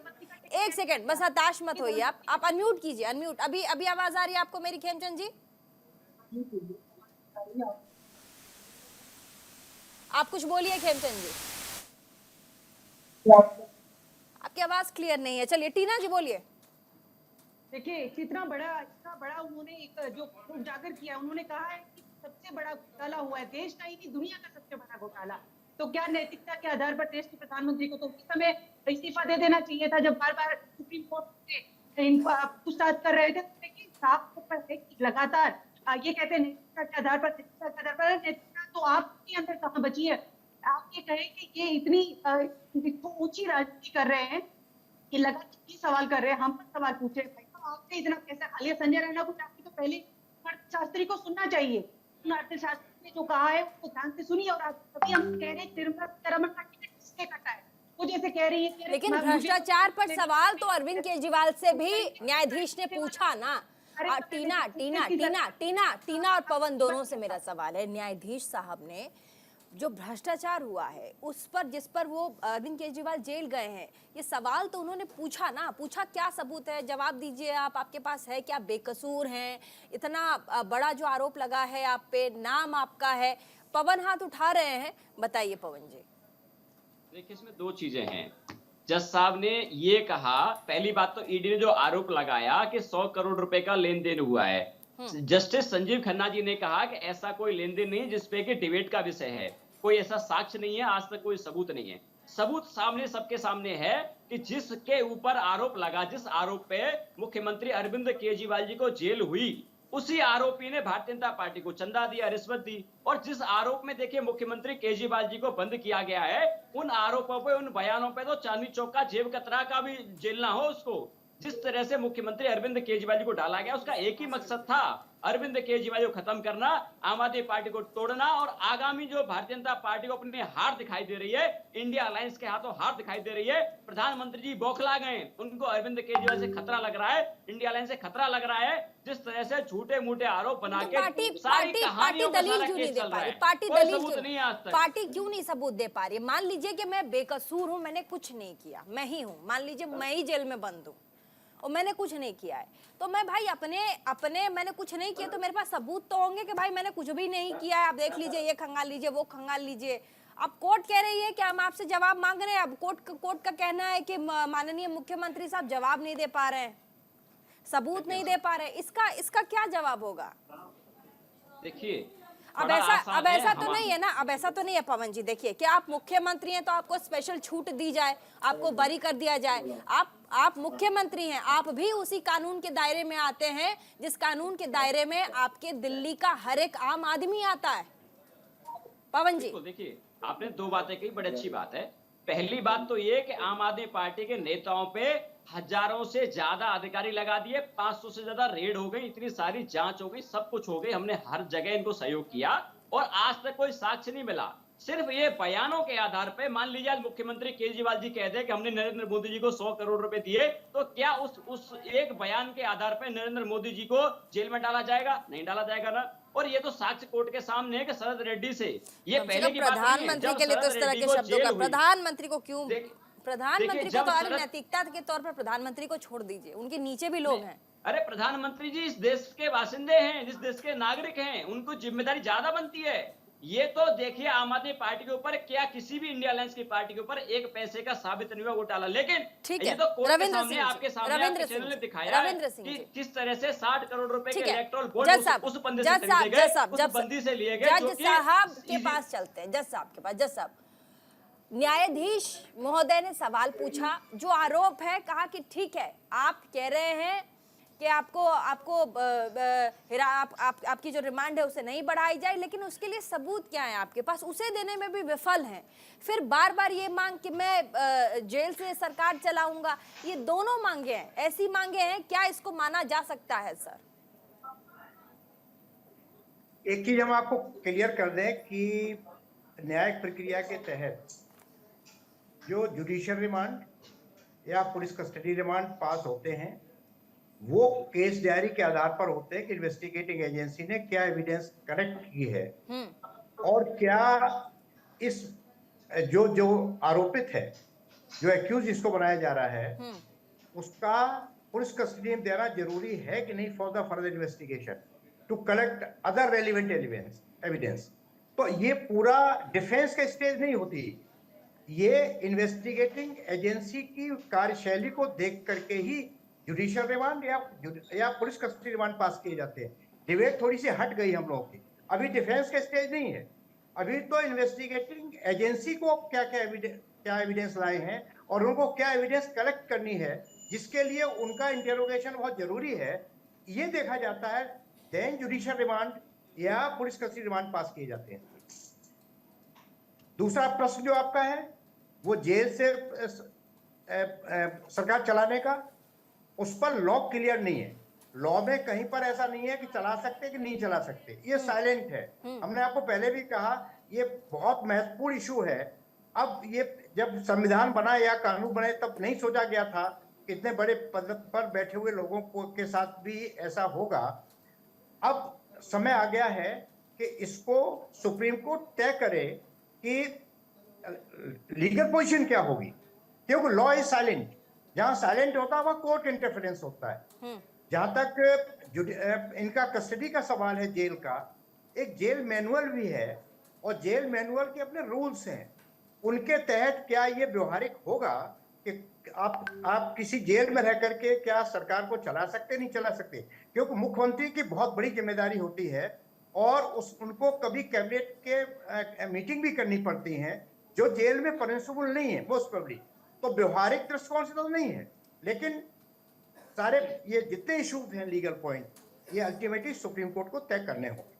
1 सेकंड बस, हताश मत होइए आप अनम्यूट कीजिए, अनम्यूट। अभी आवाज आ रही है आपको मेरी खेमचंद जी? आप कुछ बोलिए खेमचंद जी, आपकी आवाज क्लियर नहीं है। चलिए टीना जी बोलिए। देखिए इतना बड़ा उन्होंने एक जो उजागर किया, उन्होंने कहा है कि सबसे बड़ा घोटाला हुआ है, देश का ही नहीं दुनिया का सबसे बड़ा घोटाला। तो क्या नैतिकता के आधार पर देश के प्रधानमंत्री को तो उस समय इस्तीफा दे देना चाहिए था, जब बार बार सुप्रीम कोर्ट से पूछताछ कर रहे थे। लेकिन साफ है कि लगातार ये कहते हैं नैतिकता के आधार पर, नैतिकता तो आपके अंदर कहाँ बची है? आप ये कहें कि ये इतनी ऊंची राजनीति कर रहे हैं कि लगातार सवाल कर रहे हैं, हम पर सवाल पूछे। भाई तो आपने इतना पैसा खा लिया, संजय राणा को जाके तो पहले अर्थशास्त्री को सुनना चाहिए। अर्थशास्त्री ने जो कहा है उसको ध्यान से सुनिए। और अभी हम कह रहे हैं निर्मला सीतारमण का टिकट किसने कटा है, वो जैसे कह रही है। लेकिन भ्रष्टाचार पर सवाल तो अरविंद केजरीवाल से भी न्यायाधीश ने पूछा ना। टीना और पवन दोनों से मेरा सवाल है, न्यायाधीश साहब ने जो भ्रष्टाचार हुआ है उस पर, जिस पर वो अरविंद केजरीवाल जेल गए हैं, ये सवाल तो उन्होंने पूछा ना। पूछा क्या सबूत है, जवाब दीजिए आप, आपके पास है क्या, बेकसूर हैं? इतना बड़ा जो आरोप लगा है आप पे, नाम आपका है। पवन हाथ उठा रहे हैं, बताइए पवन जी। देखिए इसमें 2 चीजें हैं। जज साहब ने ये कहा, पहली बात तो ईडी ने जो आरोप लगाया कि 100 करोड़ रुपए का लेन देन हुआ है, जस्टिस संजीव खन्ना जी ने कहा कि ऐसा कोई लेन देन नहीं जिसपे कि डिबेट का विषय है, कोई ऐसा साक्ष्य नहीं है, आज तक कोई सबूत नहीं है। सबूत सामने सबके सामने है कि जिसके ऊपर आरोप लगा, जिस आरोप पे मुख्यमंत्री अरविंद केजरीवाल जी को जेल हुई, उसी आरोपी ने भारतीय जनता पार्टी को चंदा दिया, रिश्वत दी। और जिस आरोप में देखिए मुख्यमंत्री केजरीवाल जी को बंद किया गया है, उन आरोपों पे, उन बयानों पे तो चांदनी चौक का जेब कतरा का भी जेलना हो उसको। जिस तरह से मुख्यमंत्री अरविंद केजरीवाल जी को डाला गया, उसका एक ही मकसद था, अरविंद केजरीवाल को खत्म करना, आम आदमी पार्टी को तोड़ना। और आगामी जो भारतीय जनता पार्टी को अपनी हार दिखाई दे रही है, इंडिया अलायंस के हाथों हार दिखाई दे रही है, प्रधानमंत्री जी बौखला गए, उनको अरविंद केजरीवाल से खतरा लग रहा है, इंडिया अलायंस से खतरा लग रहा है। जिस तरह से झूठे मूठे आरोप बना के पार्टी दलील क्यों नहीं दे पा रही? पार्टी क्यों नहीं सबूत दे पा रही? मान लीजिए कि मैं बेकसूर हूं, मैंने कुछ नहीं किया, मैं ही हूं, मान लीजिए मैं ही जेल में बंद हूं और मैंने कुछ नहीं किया है, तो मैं भाई अपने मैंने कुछ नहीं किया तो मेरे पास सबूत तो होंगे कि भाई मैंने कुछ भी नहीं किया है। आप देख लीजिए, ये खंगाल लीजिए, वो खंगाल लीजिए। अब कोर्ट कह रही है कि हम आपसे जवाब मांग रहे हैं। अब कोर्ट का कहना है कि माननीय मुख्यमंत्री साहब जवाब नहीं दे पा रहे हैं, सबूत नहीं दे पा रहे। इसका क्या जवाब होगा? देखिए अब ऐसा तो नहीं है ना, अब ऐसा तो नहीं है पवन जी। देखिए, क्या आप मुख्यमंत्री हैं तो आपको स्पेशल छूट दी जाए, आपको बरी कर दिया जाए? आप मुख्यमंत्री हैं, आप भी उसी कानून के दायरे में आते हैं जिस कानून के दायरे में आपके दिल्ली का हर एक आम आदमी आता है। पवन जी, देखिए, आपने दो बातें कही, बड़ी अच्छी बात है। पहली बात तो ये कि आम आदमी पार्टी के नेताओं पे हजारों से ज्यादा अधिकारी लगा दिए, 500 से ज्यादा रेड हो गई, इतनी सारी जांच हो गई, सब कुछ हो गई, हमने हर जगह इनको सहयोग किया और आज तक कोई साक्ष्य नहीं मिला। सिर्फ ये बयानों के आधार पे, मान लीजिए आज मुख्यमंत्री केजरीवाल जी कहते हैं कि हमने नरेंद्र मोदी जी को 100 करोड़ रुपए दिए, तो क्या उस एक बयान के आधार पे नरेंद्र मोदी जी को जेल में डाला जाएगा? नहीं डाला जाएगा ना। और ये तो साक्ष्य कोर्ट के सामने है कि शरद रेड्डी से ये पहले की बात नहीं है। प्रधानमंत्री के लिए तो इस तरह के शब्दों का, प्रधानमंत्री को क्यों, प्रधानमंत्री को तो नैतिकता के तौर पर प्रधानमंत्री को छोड़ दीजिए, उनके नीचे भी लोग हैं। अरे प्रधानमंत्री जी इस देश के बासिंदे हैं, इस देश के नागरिक हैं, उनको जिम्मेदारी ज्यादा बनती है। ये तो देखिए, आम आदमी पार्टी के ऊपर क्या किसी भी इंडिया अलायंस की पार्टी के ऊपर एक पैसे का साबित नहीं हुआ घोटाला, लेकिन ठीक ये है, तो कोर्ट के रविंद्र सामने, सिंह आपके जी, सामने, आपके चैनल ने दिखाया है कि किस तरह से 60 करोड़ रुपए के ठीक है, इलेक्टोरल बॉन्ड उस बंदी से खरीदे गए, उस बंदी से लिए गए। जज साहब के पास चलते हैं, जज साहब के पास। जज साहब, न्यायाधीश महोदय ने सवाल पूछा, जो आरोप है, कहा कि ठीक है, आप कह रहे हैं कि आपकी जो रिमांड है उसे नहीं बढ़ाई जाए, लेकिन उसके लिए सबूत क्या है आपके पास, उसे देने में भी विफल हैं। फिर बार बार ये मांग कि मैं जेल से सरकार चलाऊंगा, ये दोनों मांगे हैं, ऐसी मांगे हैं, क्या इसको माना जा सकता है सर? एक चीज हम आपको क्लियर कर दें कि न्यायिक प्रक्रिया के तहत जो जुडिशियल रिमांड या पुलिस कस्टडी रिमांड पास होते हैं, वो केस डायरी के आधार पर होते हैं कि इन्वेस्टिगेटिंग एजेंसी ने क्या एविडेंस कलेक्ट की है और क्या इस जो आरोपित है, जो एक्यूज इसको बनाया जा रहा है, उसका पुलिस कस्टडी में देना जरूरी है कि नहीं for the further investigation to collect other relevant evidence. तो ये पूरा डिफेंस का स्टेज नहीं होती, ये इन्वेस्टिगेटिंग एजेंसी की कार्यशैली को देख करके ही जुडिशियल रिमांड या पुलिस कस्टडी रिमांड पास किए जाते हैं। डिबेट थोड़ी सी हट गई हम लोगों की, अभी डिफेंस का स्टेज नहीं है, अभी तो इन्वेस्टिगेटिंग एजेंसी को क्या एविडेंस लाए हैं और उनको क्या एविडेंस कलेक्ट करनी है, जिसके लिए उनका इंटेरोगेशन बहुत जरूरी है, ये देखा जाता है। देन जुडिशियल रिमांड या पुलिस कस्टडी रिमांड पास किए जाते हैं। दूसरा प्रश्न जो आपका है वो जेल से सरकार चलाने का, उस पर लॉ क्लियर नहीं है। लॉ में कहीं पर ऐसा नहीं है कि चला सकते कि नहीं चला सकते, ये साइलेंट है। हमने आपको पहले भी कहा ये बहुत महत्वपूर्ण इशू है। अब ये जब संविधान बना या कानून बने तब नहीं सोचा गया था कि इतने बड़े पद पर बैठे हुए लोगों के साथ भी ऐसा होगा। अब समय आ गया है कि इसको सुप्रीम कोर्ट तय करे कि लीगल पोजीशन क्या होगी, क्योंकि लॉ इज साइलेंट। जहां साइलेंट होता है वह कोर्ट इंटरफेरेंस होता है। जहां तक इनका कस्टडी का सवाल है, जेल का एक जेल मैनुअल भी है और जेल मैनुअल के अपने रूल्स हैं, उनके तहत क्या ये व्यवहारिक होगा कि आप किसी जेल में रह करके क्या सरकार को चला सकते नहीं चला सकते, क्योंकि मुख्यमंत्री की बहुत बड़ी जिम्मेदारी होती है और उनको कभी कैबिनेट के मीटिंग भी करनी पड़ती है जो जेल में परमिसिबल नहीं है मोस्ट प्रोबेबली। तो व्यवहारिक दृष्टिकोण से तो नहीं है, लेकिन सारे ये जितने इश्यूज हैं लीगल पॉइंट, ये अल्टीमेटली सुप्रीम कोर्ट को तय करने होंगे।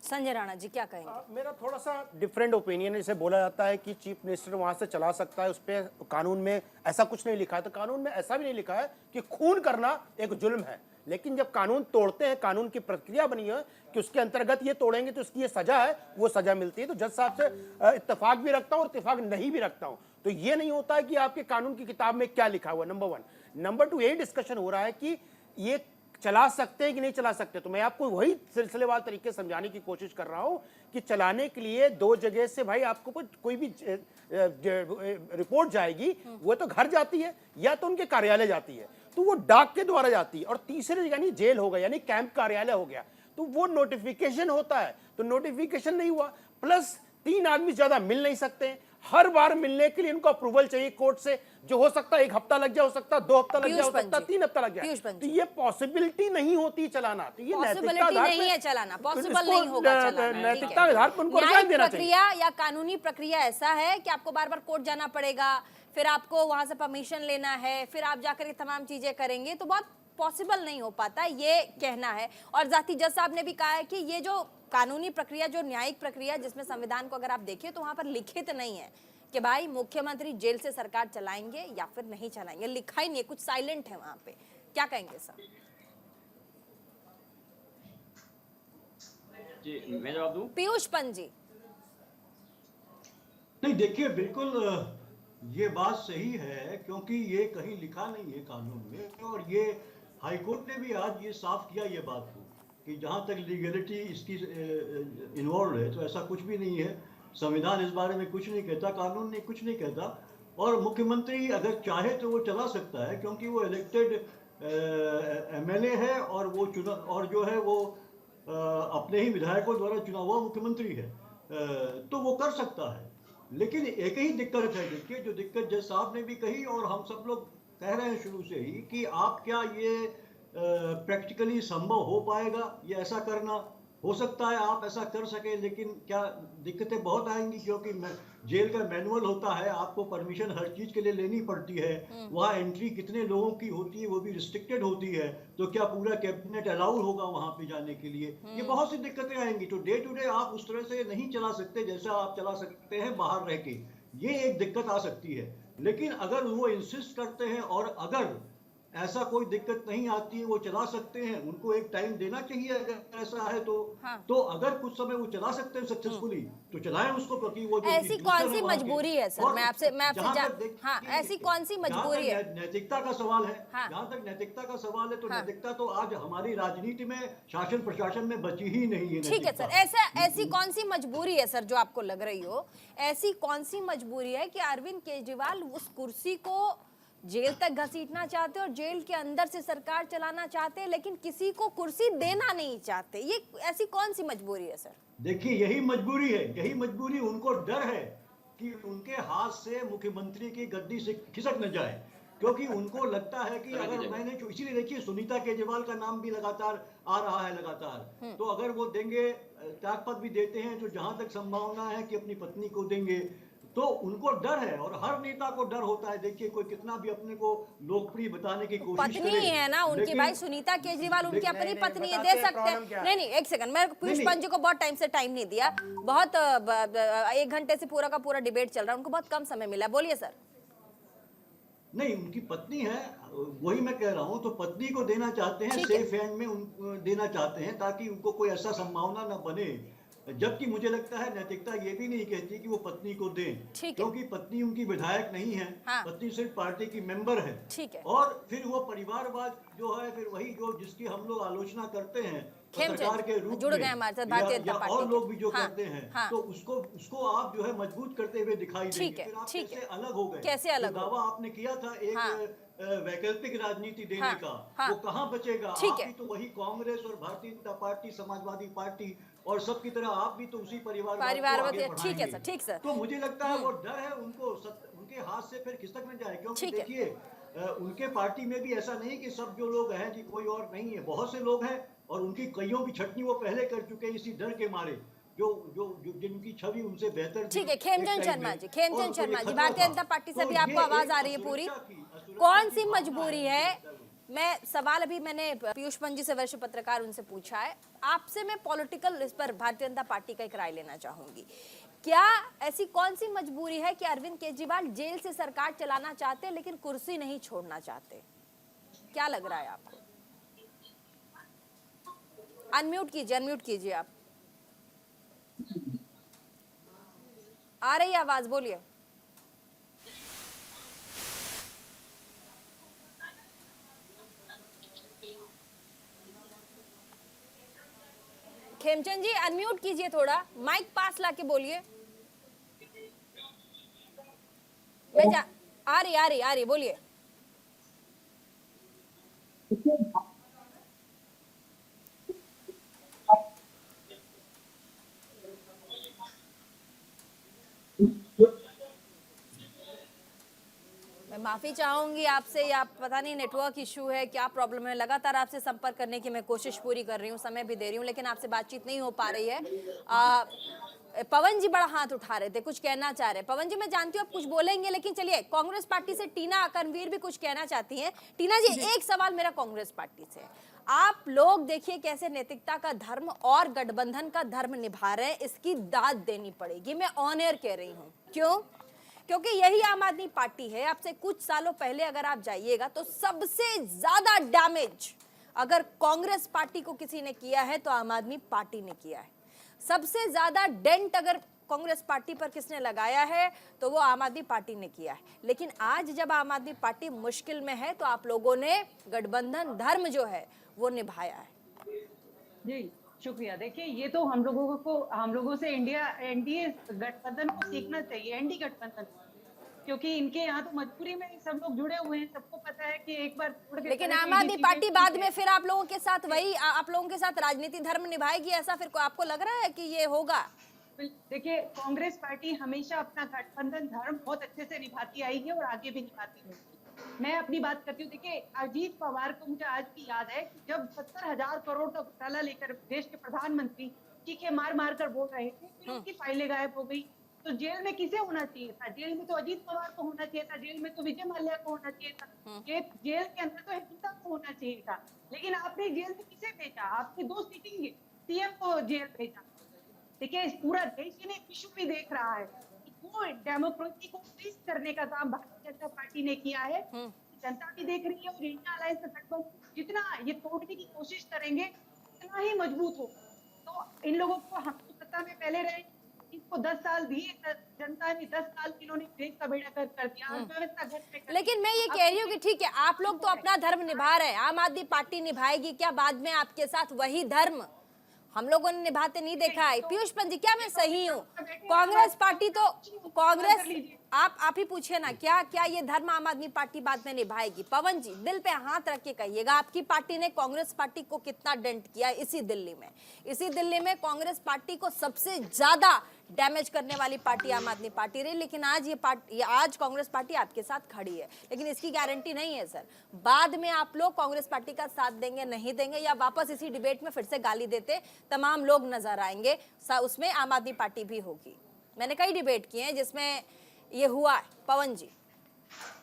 संजय राणा जी क्या कहेंगे? मेरा थोड़ा सा डिफरेंट ओपिनियन है। इसे बोला जाता है कि चीफ मिनिस्टर वहां से चला सकता है, उस पर कानून में ऐसा कुछ नहीं लिखा है। तो कानून में ऐसा भी नहीं लिखा है कि खून करना एक जुल्म है, लेकिन जब कानून तोड़ते हैं, कानून की प्रक्रिया बनी है कि उसके अंतर्गत ये तोड़ेंगे तो उसकी ये सजा है, वो सजा मिलती है। तो जज साहब से इत्तेफाक भी रखता हूँ और इत्तेफाक नहीं भी रखता हूँ। तो ये नहीं होता है कि आपके कानून की किताब में क्या लिखा हुआ, नंबर 1। नंबर 2, ये डिस्कशन हो रहा है कि ये चला सकते हैं कि नहीं चला सकते। तो मैं आपको वही सिलसिलेवार तरीके से समझाने की कोशिश कर रहा हूं कि चलाने के लिए 2 जगह से भाई आपको कोई भी रिपोर्ट जाएगी, वो तो घर जाती है या तो उनके कार्यालय जाती है, तो वो डाक के द्वारा जाती है। और तीसरे यानी जेल हो गया, यानी कैंप कार्यालय हो गया, तो वो नोटिफिकेशन होता है। तो नोटिफिकेशन नहीं हुआ, प्लस 3 आदमी ज्यादा मिल नहीं सकते, हर बार मिलने के लिए उनको अप्रूवल चाहिए कोर्ट से। जो हो सकता है 1 हफ्ता लग जाए, हो सकता है 2 हफ्ता लग जाए, हो पीयूष सकता है पंजी, 3 हफ्ता लग पीयूष जाए। पंजी। तो ये पॉसिबिलिटी नहीं होती चलाना, तो ये पॉसिबिलिटी नहीं है चलाना, पॉसिबल नहीं होगा चलाना। नैतिकता के आधार पर उनको न्यायिक रिजाइन देना चाहिए। प्रक्रिया या कानूनी प्रक्रिया ऐसा है कि आपको बार बार कोर्ट जाना पड़ेगा, फिर आपको वहां से परमिशन लेना है, फिर आप जाकर ये तमाम चीजें करेंगे, तो बहुत पॉसिबल नहीं हो पाता, ये कहना है। और जाती जज साहब ने भी कहा है कि ये जो कानूनी प्रक्रिया, जो न्यायिक प्रक्रिया, जिसमें संविधान को अगर आप देखिए तो वहां पर लिखित नहीं है कि भाई मुख्यमंत्री जेल से सरकार चलाएंगे या फिर नहीं चलाएंगे, लिखा ही नहीं, कुछ साइलेंट है वहां पे। क्या कहेंगे सर? जी मैं जवाब दूं? पीयूष पंजी। नहीं देखिए, बिल्कुल ये बात सही है, क्योंकि ये कहीं लिखा नहीं है कानून में, और ये हाईकोर्ट ने भी आज ये साफ किया ये बात को कि जहाँ तक लीगलिटी इसकी इन्वॉल्व है तो ऐसा कुछ भी नहीं है। संविधान इस बारे में कुछ नहीं कहता, कानून ने कुछ नहीं कहता, और मुख्यमंत्री अगर चाहे तो वो चला सकता है, क्योंकि वो इलेक्टेड एमएलए है और वो और जो है वो अपने ही विधायकों द्वारा चुना हुआ मुख्यमंत्री है, तो वो कर सकता है। लेकिन एक ही दिक्कत है, देखिए जो दिक्कत जज साहब ने भी कही और हम सब लोग कह रहे हैं शुरू से ही कि आप क्या ये प्रैक्टिकली संभव हो पाएगा ये ऐसा करना? हो सकता है आप ऐसा कर सके, लेकिन क्या दिक्कतें बहुत आएंगी, क्योंकि जेल का मैनुअल होता है, आपको परमिशन हर चीज के लिए लेनी पड़ती है, वहाँ एंट्री कितने लोगों की होती है वो भी रिस्ट्रिक्टेड होती है, तो क्या पूरा कैबिनेट अलाउड होगा वहाँ पे जाने के लिए? ये बहुत सी दिक्कतें आएंगी। तो डे टू डे आप उस तरह से नहीं चला सकते जैसा आप चला सकते हैं बाहर रह के, ये एक दिक्कत आ सकती है। लेकिन अगर वो इंसिस्ट करते हैं और अगर ऐसा कोई दिक्कत नहीं आती है, वो चला सकते हैं, उनको एक टाइम देना चाहिए अगर ऐसा है तो। हाँ। तो अगर कुछ समय वो चला सकते हैं सक्सेसफुली तो चलाएं उसको, क्योंकि वो ऐसी कौन सी मजबूरी है सर? मैं आपसे हाँ, ऐसी कौन सी मजबूरी है? नैतिकता का सवाल है, हाँ। जहाँ तक नैतिकता का सवाल है तो हाँ। नैतिकता तो आज हमारी राजनीति में, शासन प्रशासन में बची ही नहीं है। ठीक है सर, ऐसी कौन सी मजबूरी है सर जो आपको लग रही हो? ऐसी कौन सी मजबूरी है कि अरविंद केजरीवाल उस कुर्सी को जेल तक घसीटना चाहते और जेल के अंदर से सरकार चलाना चाहते, लेकिन किसी को कुर्सी देना नहीं चाहते? ये ऐसी कौन सी मजबूरी है सर? देखिए यही मजबूरी है, यही मजबूरी, उनको डर है कि उनके हाथ से मुख्यमंत्री की गद्दी से खिसक न जाए, क्योंकि उनको लगता है कि अगर मैंने, इसीलिए देखिए सुनीता केजरीवाल का नाम भी लगातार आ रहा है लगातार, तो अगर वो देंगे, त्यागपत्र भी देते हैं, तो जहां तक संभावना है कि अपनी पत्नी को देंगे, तो उनको डर है, और हर नेता को डर होता है। देखिए कोई कितना भी अपने को लोकप्रिय बताने की कोशिश करे, पत्नी है ना उनकी, भाई सुनीता केजरीवाल उनकी अपनी पत्नी है, दे सकते हैं। नहीं, एक सेकंड, मैं पीयूष पंजी को बहुत टाइम से टाइम नहीं दिया, बहुत 1 घंटे से पूरा का पूरा डिबेट चल रहा है, उनको बहुत कम समय मिला, बोलिए सर। नहीं, उनकी पत्नी है, वही मैं कह रहा हूँ, तो पत्नी को देना चाहते हैं, सेफ हैंड में देना चाहते हैं, ताकि उनको कोई ऐसा संभावना न बने। जबकि मुझे लगता है नैतिकता ये भी नहीं कहती कि वो पत्नी को दें, क्योंकि पत्नी उनकी विधायक नहीं है। हाँ। पत्नी सिर्फ पार्टी की मेंबर है। ठीक है। और फिर वो परिवारवाद जो है, फिर वही जो जिसकी हम लोग आलोचना करते हैं पत्रकार के रूप में, या और लोग भी जो करते हैं, तो उसको आप जो है मजबूत करते हुए दिखाई देंगे। फिर आप कैसे अलग हो गए? कैसे अलग? दावा आपने किया था एक वैकल्पिक राजनीति देने का, वो कहाँ बचेगा? आप भी तो वही कांग्रेस और भारतीय जनता पार्टी, समाजवादी पार्टी और सबकी तरह आप भी तो उसी परिवार। ठीक है सर, ठीक सर। तो मुझे लगता है वो डर है उनको, उनके हाथ से फिर खिसक न जाए, क्योंकि देखिए उनके पार्टी में भी ऐसा नहीं कि सब जो लोग हैं जी कोई और नहीं है, बहुत से लोग हैं, और उनकी कईयों की छटनी वो पहले कर चुके हैं इसी डर के मारे, जो जिनकी छवि उनसे बेहतर। ठीक है, खेमचंद शर्मा जी, भारतीय जनता पार्टी से भी आपको आवाज आ रही है पूरी, कौन सी मजबूरी है? मैं सवाल अभी मैंने पीयूष पंजी से, वरिष्ठ पत्रकार, उनसे पूछा है, आपसे मैं पॉलिटिकल इस पर भारतीय जनता पार्टी का एक राय लेना चाहूंगी। क्या ऐसी कौन सी मजबूरी है कि अरविंद केजरीवाल जेल से सरकार चलाना चाहते हैं लेकिन कुर्सी नहीं छोड़ना चाहते? क्या लग रहा है आपको? अनम्यूट कीजिए आप। आ रही आवाज, बोलिए। खेमचंद जी अनम्यूट कीजिए, थोड़ा माइक पास लाके बोलिए। आ रही बोलिए। माफी चाहूंगी आपसे, या पता नहीं नेटवर्क इशू है, क्या प्रॉब्लम है। लगातार आपसे संपर्क करने की मैं कोशिश पूरी कर रही हूँ, समय भी दे रही हूँ, लेकिन आपसे बातचीत नहीं हो पा रही है। पवन जी बड़ा हाथ उठा रहे थे, कुछ कहना चाह रहे। पवन जी, मैं जानती हूँ आप कुछ बोलेंगे, लेकिन चलिए, कांग्रेस पार्टी से टीना कनवीर भी कुछ कहना चाहती हैं। टीना जी, एक सवाल मेरा कांग्रेस पार्टी से। आप लोग देखिए कैसे नैतिकता का धर्म और गठबंधन का धर्म निभा रहे हैं, इसकी दाद देनी पड़ेगी। मैं ऑन एयर कह रही हूँ। क्यों? क्योंकि यही आम आदमी पार्टी है। आपसे कुछ सालों पहले अगर आप जाइएगा तो सबसे ज्यादा डैमेज अगर कांग्रेस पार्टी को किसी ने किया है तो आम आदमी पार्टी ने किया है। सबसे ज्यादा डेंट अगर कांग्रेस पार्टी पर किसने लगाया है तो वो आम आदमी पार्टी ने किया है। लेकिन आज जब आम आदमी पार्टी मुश्किल में है तो आप लोगों ने गठबंधन धर्म जो है वो निभाया है। जी शुक्रिया। देखिए, ये तो हम लोगों से एनडीए गठबंधन को सीखना चाहिए, एनडी गठबंधन, क्योंकि इनके यहाँ तो मजबूरी में सब लोग जुड़े हुए हैं। सबको पता है कि एक बार, लेकिन आम आदमी पार्टी बाद में फिर आप लोगों के साथ वही आप लोगों के साथ राजनीति धर्म निभाएगी, ऐसा फिर आपको लग रहा है कि ये होगा? देखिए, कांग्रेस पार्टी हमेशा अपना गठबंधन धर्म बहुत अच्छे से निभाती आई है और आगे भी निभाती है। मैं अपनी बात करती हूँ। देखिए, अजीत पवार को मुझे आज भी याद है कि जब 70,000 करोड़ का घोटाला लेकर देश के प्रधानमंत्री चीखे मार कर बोल रहे थे, फिर उनकी फाइलें गायब हो गई। तो जेल में किसे होना चाहिए था? जेल में तो अजीत पवार को होना चाहिए था, जेल में तो विजय माल्या को होना चाहिए था, जेल के अंदर तो हिंसा को होना चाहिए था। लेकिन आपने जेल में किसे भेजा? आपके 2 सिटिंग सीएम को जेल भेजा। देखिए, इस पूरा देश ने इशू भी देख रहा है। वो डेमोक्रेसी को फ्रीज करने का काम भारतीय जनता पार्टी ने किया है। जनता भी देख रही है और इंडिया अलायंस का गठबंधन जितना ये तोड़ने की कोशिश करेंगे उतना ही मजबूत हो। तो इन लोगों को, हम तो सत्ता में पहले रहे, इनको 10 साल दिए, जनता ने 10 साल इन्होंने देश का बेड़ा गर्क कर दिया, अर्थव्यवस्था घर पे कर। लेकिन मैं ये कह रही हूँ कि ठीक है, आप लोग तो अपना धर्म निभा रहे हैं, आम आदमी पार्टी निभाएगी क्या बाद में आपके साथ वही धर्म? हम लोगों ने निभाते नहीं देखा है। पीयूष पंत जी, क्या मैं सही हूँ? कांग्रेस पार्टी तो कांग्रेस, आप ही पूछिए ना, क्या ये धर्म आम आदमी पार्टी बाद में निभाएगी? पवन जी, दिल पे हाथ रख के कहिएगा, आपकी पार्टी ने कांग्रेस पार्टी को कितना डेंट किया इसी दिल्ली में? इसी दिल्ली में कांग्रेस पार्टी को सबसे ज्यादा डैमेज करने वाली पार्टी आम आदमी पार्टी रही। लेकिन आज कांग्रेस पार्टी आपके साथ खड़ी है, लेकिन इसकी गारंटी नहीं है सर बाद में आप लोग कांग्रेस पार्टी का साथ देंगे नहीं देंगे, या वापस इसी डिबेट में फिर से गाली देते तमाम लोग नजर आएंगे। उसमें आम आदमी पार्टी भी होगी। मैंने कई डिबेट किए हैं जिसमें ये हुआ है। पवन जी,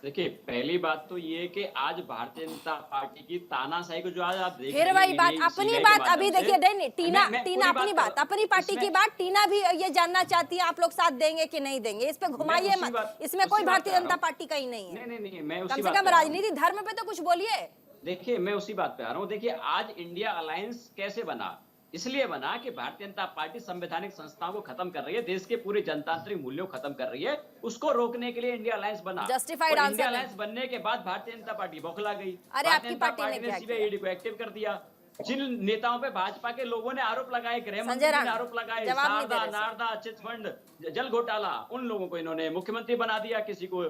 देखिए, पहली बात तो ये कि आज भारतीय जनता पार्टी की तानाशाही को जो आज आप देख फिर वही बात, अपनी बात अभी देखिए, नहीं टीना अपनी बात, अपनी पार्टी की बात, टीना भी ये जानना चाहती है आप लोग साथ देंगे कि नहीं देंगे। इस पे घुमाइए मत, इसमें कोई भारतीय जनता पार्टी का ही नहीं है। नहीं, मैं कम से कम राजनीति धर्म पे तो कुछ बोलिए। देखिए, मैं उसी बात पे आ रहा हूँ। देखिए, आज इंडिया अलायंस कैसे बना? इसलिए बना कि भारतीय जनता पार्टी संवैधानिक संस्थाओं को खत्म कर रही है, देश के पूरे जनतांत्रिक मूल्यों को खत्म कर रही है, उसको रोकने के लिए इंडिया अलायंस बना। Justified answer. इंडिया अलायंस बनने के बाद भारतीय जनता पार्टी बौखला गई। अरे आपकी पार्टी ने सीबीआई ईडी को एक्टिव कर दिया। जिन नेताओं पे भाजपा के लोगों ने आरोप लगाए, गृह मंत्री ने आरोप लगाए, शारदा, नारदा, चिटफंड, जल घोटाला, उन लोगों को इन्होंने मुख्यमंत्री बना दिया, किसी को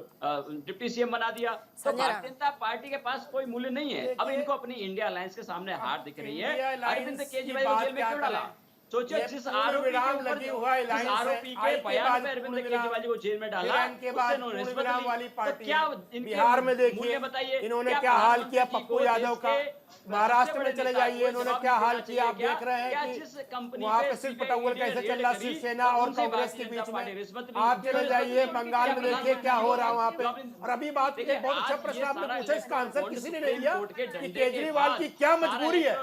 डिप्टी सीएम बना दिया। तो भारतीय जनता पार्टी के पास कोई मूल्य नहीं है। अब इनको अपनी इंडिया अलायंस के सामने हार दिख रही है। अरविंद केजरीवाल को जेल में क्यों डाला? सोचो, जिस आरोपी के बयान पे अरविंद केजरीवाल को जेल में डाला, बिहार में देखिए बताइए इन्होंने क्या हाल किया पप्पू यादव का। महाराष्ट्र में चले जाइए, इन्होंने क्या हाल किया। आप देख रहे हैं कि वहाँ पे सिर्फ पटौल कैसे चल रहा शिवसेना और कांग्रेस के बीच में। आप चले जाइए बंगाल में, देखिए क्या हो रहा है वहाँ पे। और अभी बात एक बहुत अच्छा प्रश्न आपने पूछा, इसका आंसर किसी ने नहीं दिया कि केजरीवाल की क्या मजबूरी है।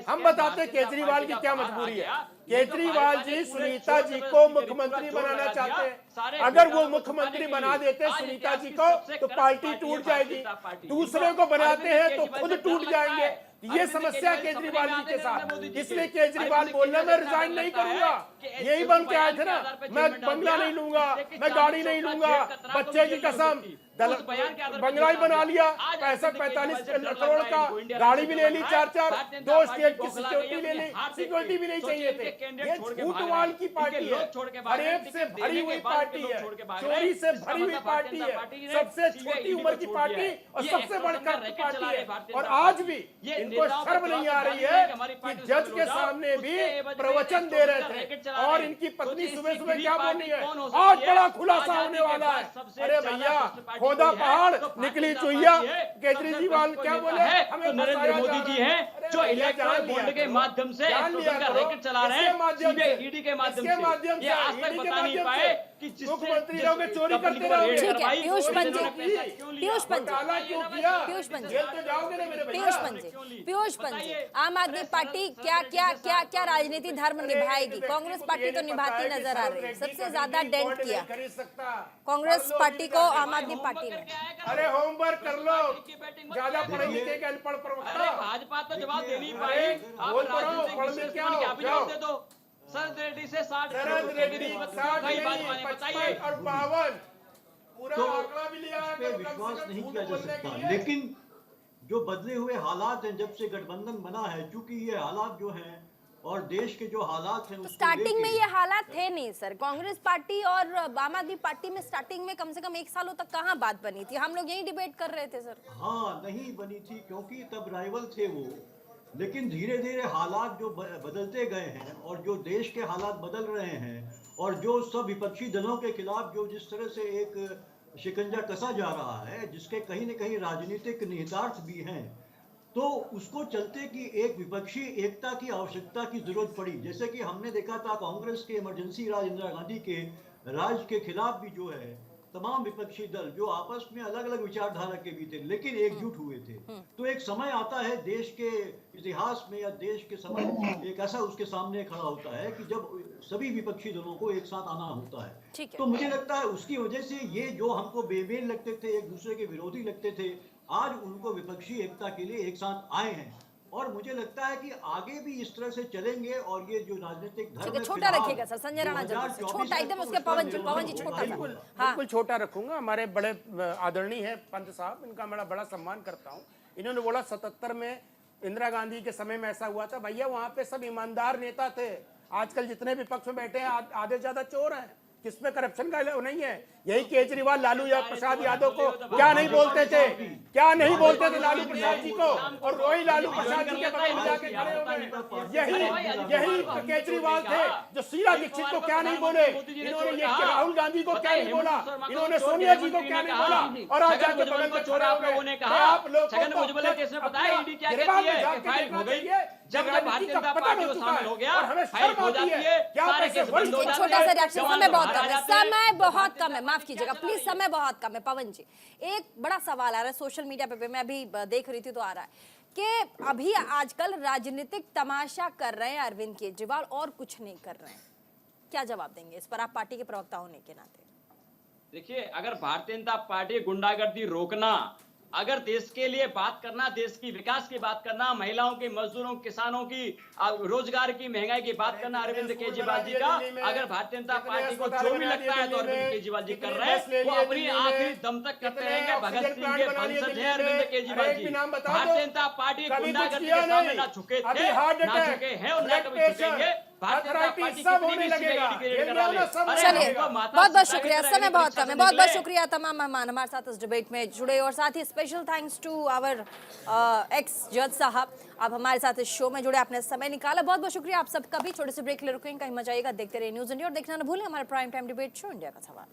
हम बताते हैं केजरीवाल की क्या मजबूरी है। केजरीवाल जी सुनीता जी को मुख्यमंत्री बनाना चाहते हैं। अगर वो मुख्यमंत्री बना देते सुनीता जी को तो पार्टी टूट जाएगी। दूसरे को बनाते हैं तो खुद टूट जाएंगे। ये समस्या केजरीवाल जी के साथ, इसलिए केजरीवाल बोल रहे मैं रिजाइन नहीं करूंगा। यही बन के आए थे ना, मैं बंगला नहीं लूंगा, मैं गाड़ी नहीं लूंगा, बच्चे की कसम बंगला ही बना लिया, 45 करोड़ का गाड़ी भी ले ली, 4 2 स्टेट की सिक्योरिटी ले ली, सिक्योरिटी भी नहीं चाहिए थे। ये झूठवाल की पार्टी है, फरेब से भरी हुई पार्टी है, चोरी से भरी हुई पार्टी है, सबसे छोटी उम्र की पार्टी और सबसे बढ़कर पार्टी है। और आज भी इनको शर्म नहीं आ रही है कि जज के सामने भी प्रवचन दे रहे थे और इनकी पत्नी सुबह सुबह क्या बोल रही है, आज बड़ा खुलासा होने वाला है। अरे भैया खोदा पहाड़ निकली चुईया। केजरीवाल क्या बोले, हमें नरेंद्र मोदी जी हैं जो इलेक्टोरल बॉन्ड के माध्यम से एक्सटॉर्शन का रैकेट चला रहे हैं, सीबीआई ईडी के माध्यम से। ये आज तक बता नहीं पाए कि मुख्यमंत्री लोग चोरी करते रहोगे। ठीक है पीयूष पंजी, पीयूष पंजी, पीयूष पंजी, पीयूष पंजी, आम आदमी पार्टी क्या क्या क्या क्या राजनीति धर्म निभाएगी? कांग्रेस पार्टी तो निभाती नजर आ रही है, सबसे ज्यादा डेंट किया कांग्रेस पार्टी को आम आदमी पार्टी ने। अरे होमवर्क कर लो, ज्यादा पढ़े लिखे के अनपढ़ प्रवक्ता। भाजपा तो जवाब दे नहीं पाई, आप राजनीतिक विश्लेषण क्या भी जवाब दे दो। शरद रेड्डी से 60 कई बात बताइए और 52 पूरा तो आंकड़ा भी लिया इस पे विश्वास नहीं किया जा सकता। लेकिन जो बदले हुए हालात हैं जब से गठबंधन बना है, चूंकि ये हालात जो हैं और देश के जो हालात हैं, स्टार्टिंग में ये हालात थे नहीं सर। कांग्रेस पार्टी और आम आदमी पार्टी में स्टार्टिंग में कम से कम 1 सालों तक कहाँ बात बनी थी? हम लोग यही डिबेट कर रहे थे सर। हाँ, नहीं बनी थी क्योंकि तब राइवल थे वो। लेकिन धीरे धीरे हालात जो बदलते गए हैं और जो देश के हालात बदल रहे हैं और जो सब विपक्षी दलों के खिलाफ जो जिस तरह से एक शिकंजा कसा जा रहा है, जिसके कहीं न कहीं राजनीतिक निहितार्थ भी हैं, तो उसको चलते कि एक विपक्षी एकता की आवश्यकता की जरूरत पड़ी। जैसे कि हमने देखा था कांग्रेस के इमरजेंसी राज इंदिरा गांधी के राज के खिलाफ भी जो है तमाम विपक्षी दल जो आपस में अलग अलग विचारधारा के भी थे लेकिन एकजुट हुए थे। तो एक समय आता है देश के इतिहास में या देश के समय एक ऐसा उसके सामने खड़ा होता है कि जब सभी विपक्षी दलों को एक साथ आना होता है। तो मुझे लगता है उसकी वजह से ये जो हमको बेमेल लगते थे, एक दूसरे के विरोधी लगते थे, आज उनको विपक्षी एकता के लिए एक साथ आए हैं। और मुझे लगता है कि आगे भी इस तरह से चलेंगे और ये जो राजनीतिक धर्म छोटा रखिएगा सर, संजय राणा जी छोटा एकदम, उसके पवन जी छोटा सा। बिल्कुल छोटा रखूंगा। हमारे बड़े आदरणीय हैं पंत साहब, इनका मैं बड़ा सम्मान करता हूँ। इन्होंने बोला 77 में इंदिरा गांधी के समय में ऐसा हुआ था। भैया वहां पे सब ईमानदार नेता थे। आजकल जितने विपक्ष में बैठे हैं आधे ज्यादा चोर हैं, किसमें करप्शन का नहीं है। यही केजरीवाल लालू प्रसाद यादव को क्या नहीं बोलते थे, क्या नहीं बोलते थे लालू प्रसाद जी को, और रोही लालू प्रसाद जी के बगल में जाके खड़े हो गए। यही केजरीवाल थे जो शीला दीक्षित को क्या नहीं बोले, इन्होंने ये राहुल गांधी को क्या नहीं बोला, इन्होंने सोनिया जी को क्या नहीं बोला, और आज जाके बगल में छोड़ा हो गए। आप लोग छोटा सा रिएक्शन, समय बहुत कम है, समय बहुत कम है, माफ कीजिएगा प्लीज, समय बहुत कम है। पवन जी, एक बड़ा सवाल आ रहा है सोशल मीडिया पे, मैं अभी देख रही थी तो आ रहा है कि अभी आजकल राजनीतिक तमाशा कर रहे हैं अरविंद केजरीवाल और कुछ नहीं कर रहे हैं। क्या जवाब देंगे इस पर, आप पार्टी के प्रवक्ता होने के नाते? देखिए, अगर भारतीय जनता पार्टी गुंडागर्दी रोकना, अगर देश के लिए बात करना, देश की विकास की बात करना, महिलाओं की, मजदूरों, किसानों की, रोजगार की, महंगाई की बात करना अरविंद केजरीवाल जी का, अगर भारतीय जनता पार्टी को जो भी लगता है तो अरविंद केजरीवाल जी कर रहे हैं, वो अपनी आखिरी दम तक करते रहेंगे। भगत सिंह के वंशज हैं अरविंद केजरीवाल जी। भारतीय जनता पार्टी गुंडागर्दी के सामने ना झुके थे, ना झुके हैं और ना कभी झुकेंगे। चलिए बहुत बहुत शुक्रिया, समय बहुत कम है। बहुत बहुत शुक्रिया तमाम मेहमान हमारे साथ इस डिबेट में जुड़े, और साथ ही special thanks to our ex जज साहब, आप हमारे साथ इस शो में जुड़े, आपने समय निकाला। बहुत बहुत शुक्रिया आप सबका भी। छोटे से ब्रेक ले रुकेंगे, कहीं मत जाइएगा, देखते रहिए न्यूज़ इंडिया और देखना न भूलें हमारा prime time debate show India का सवाल।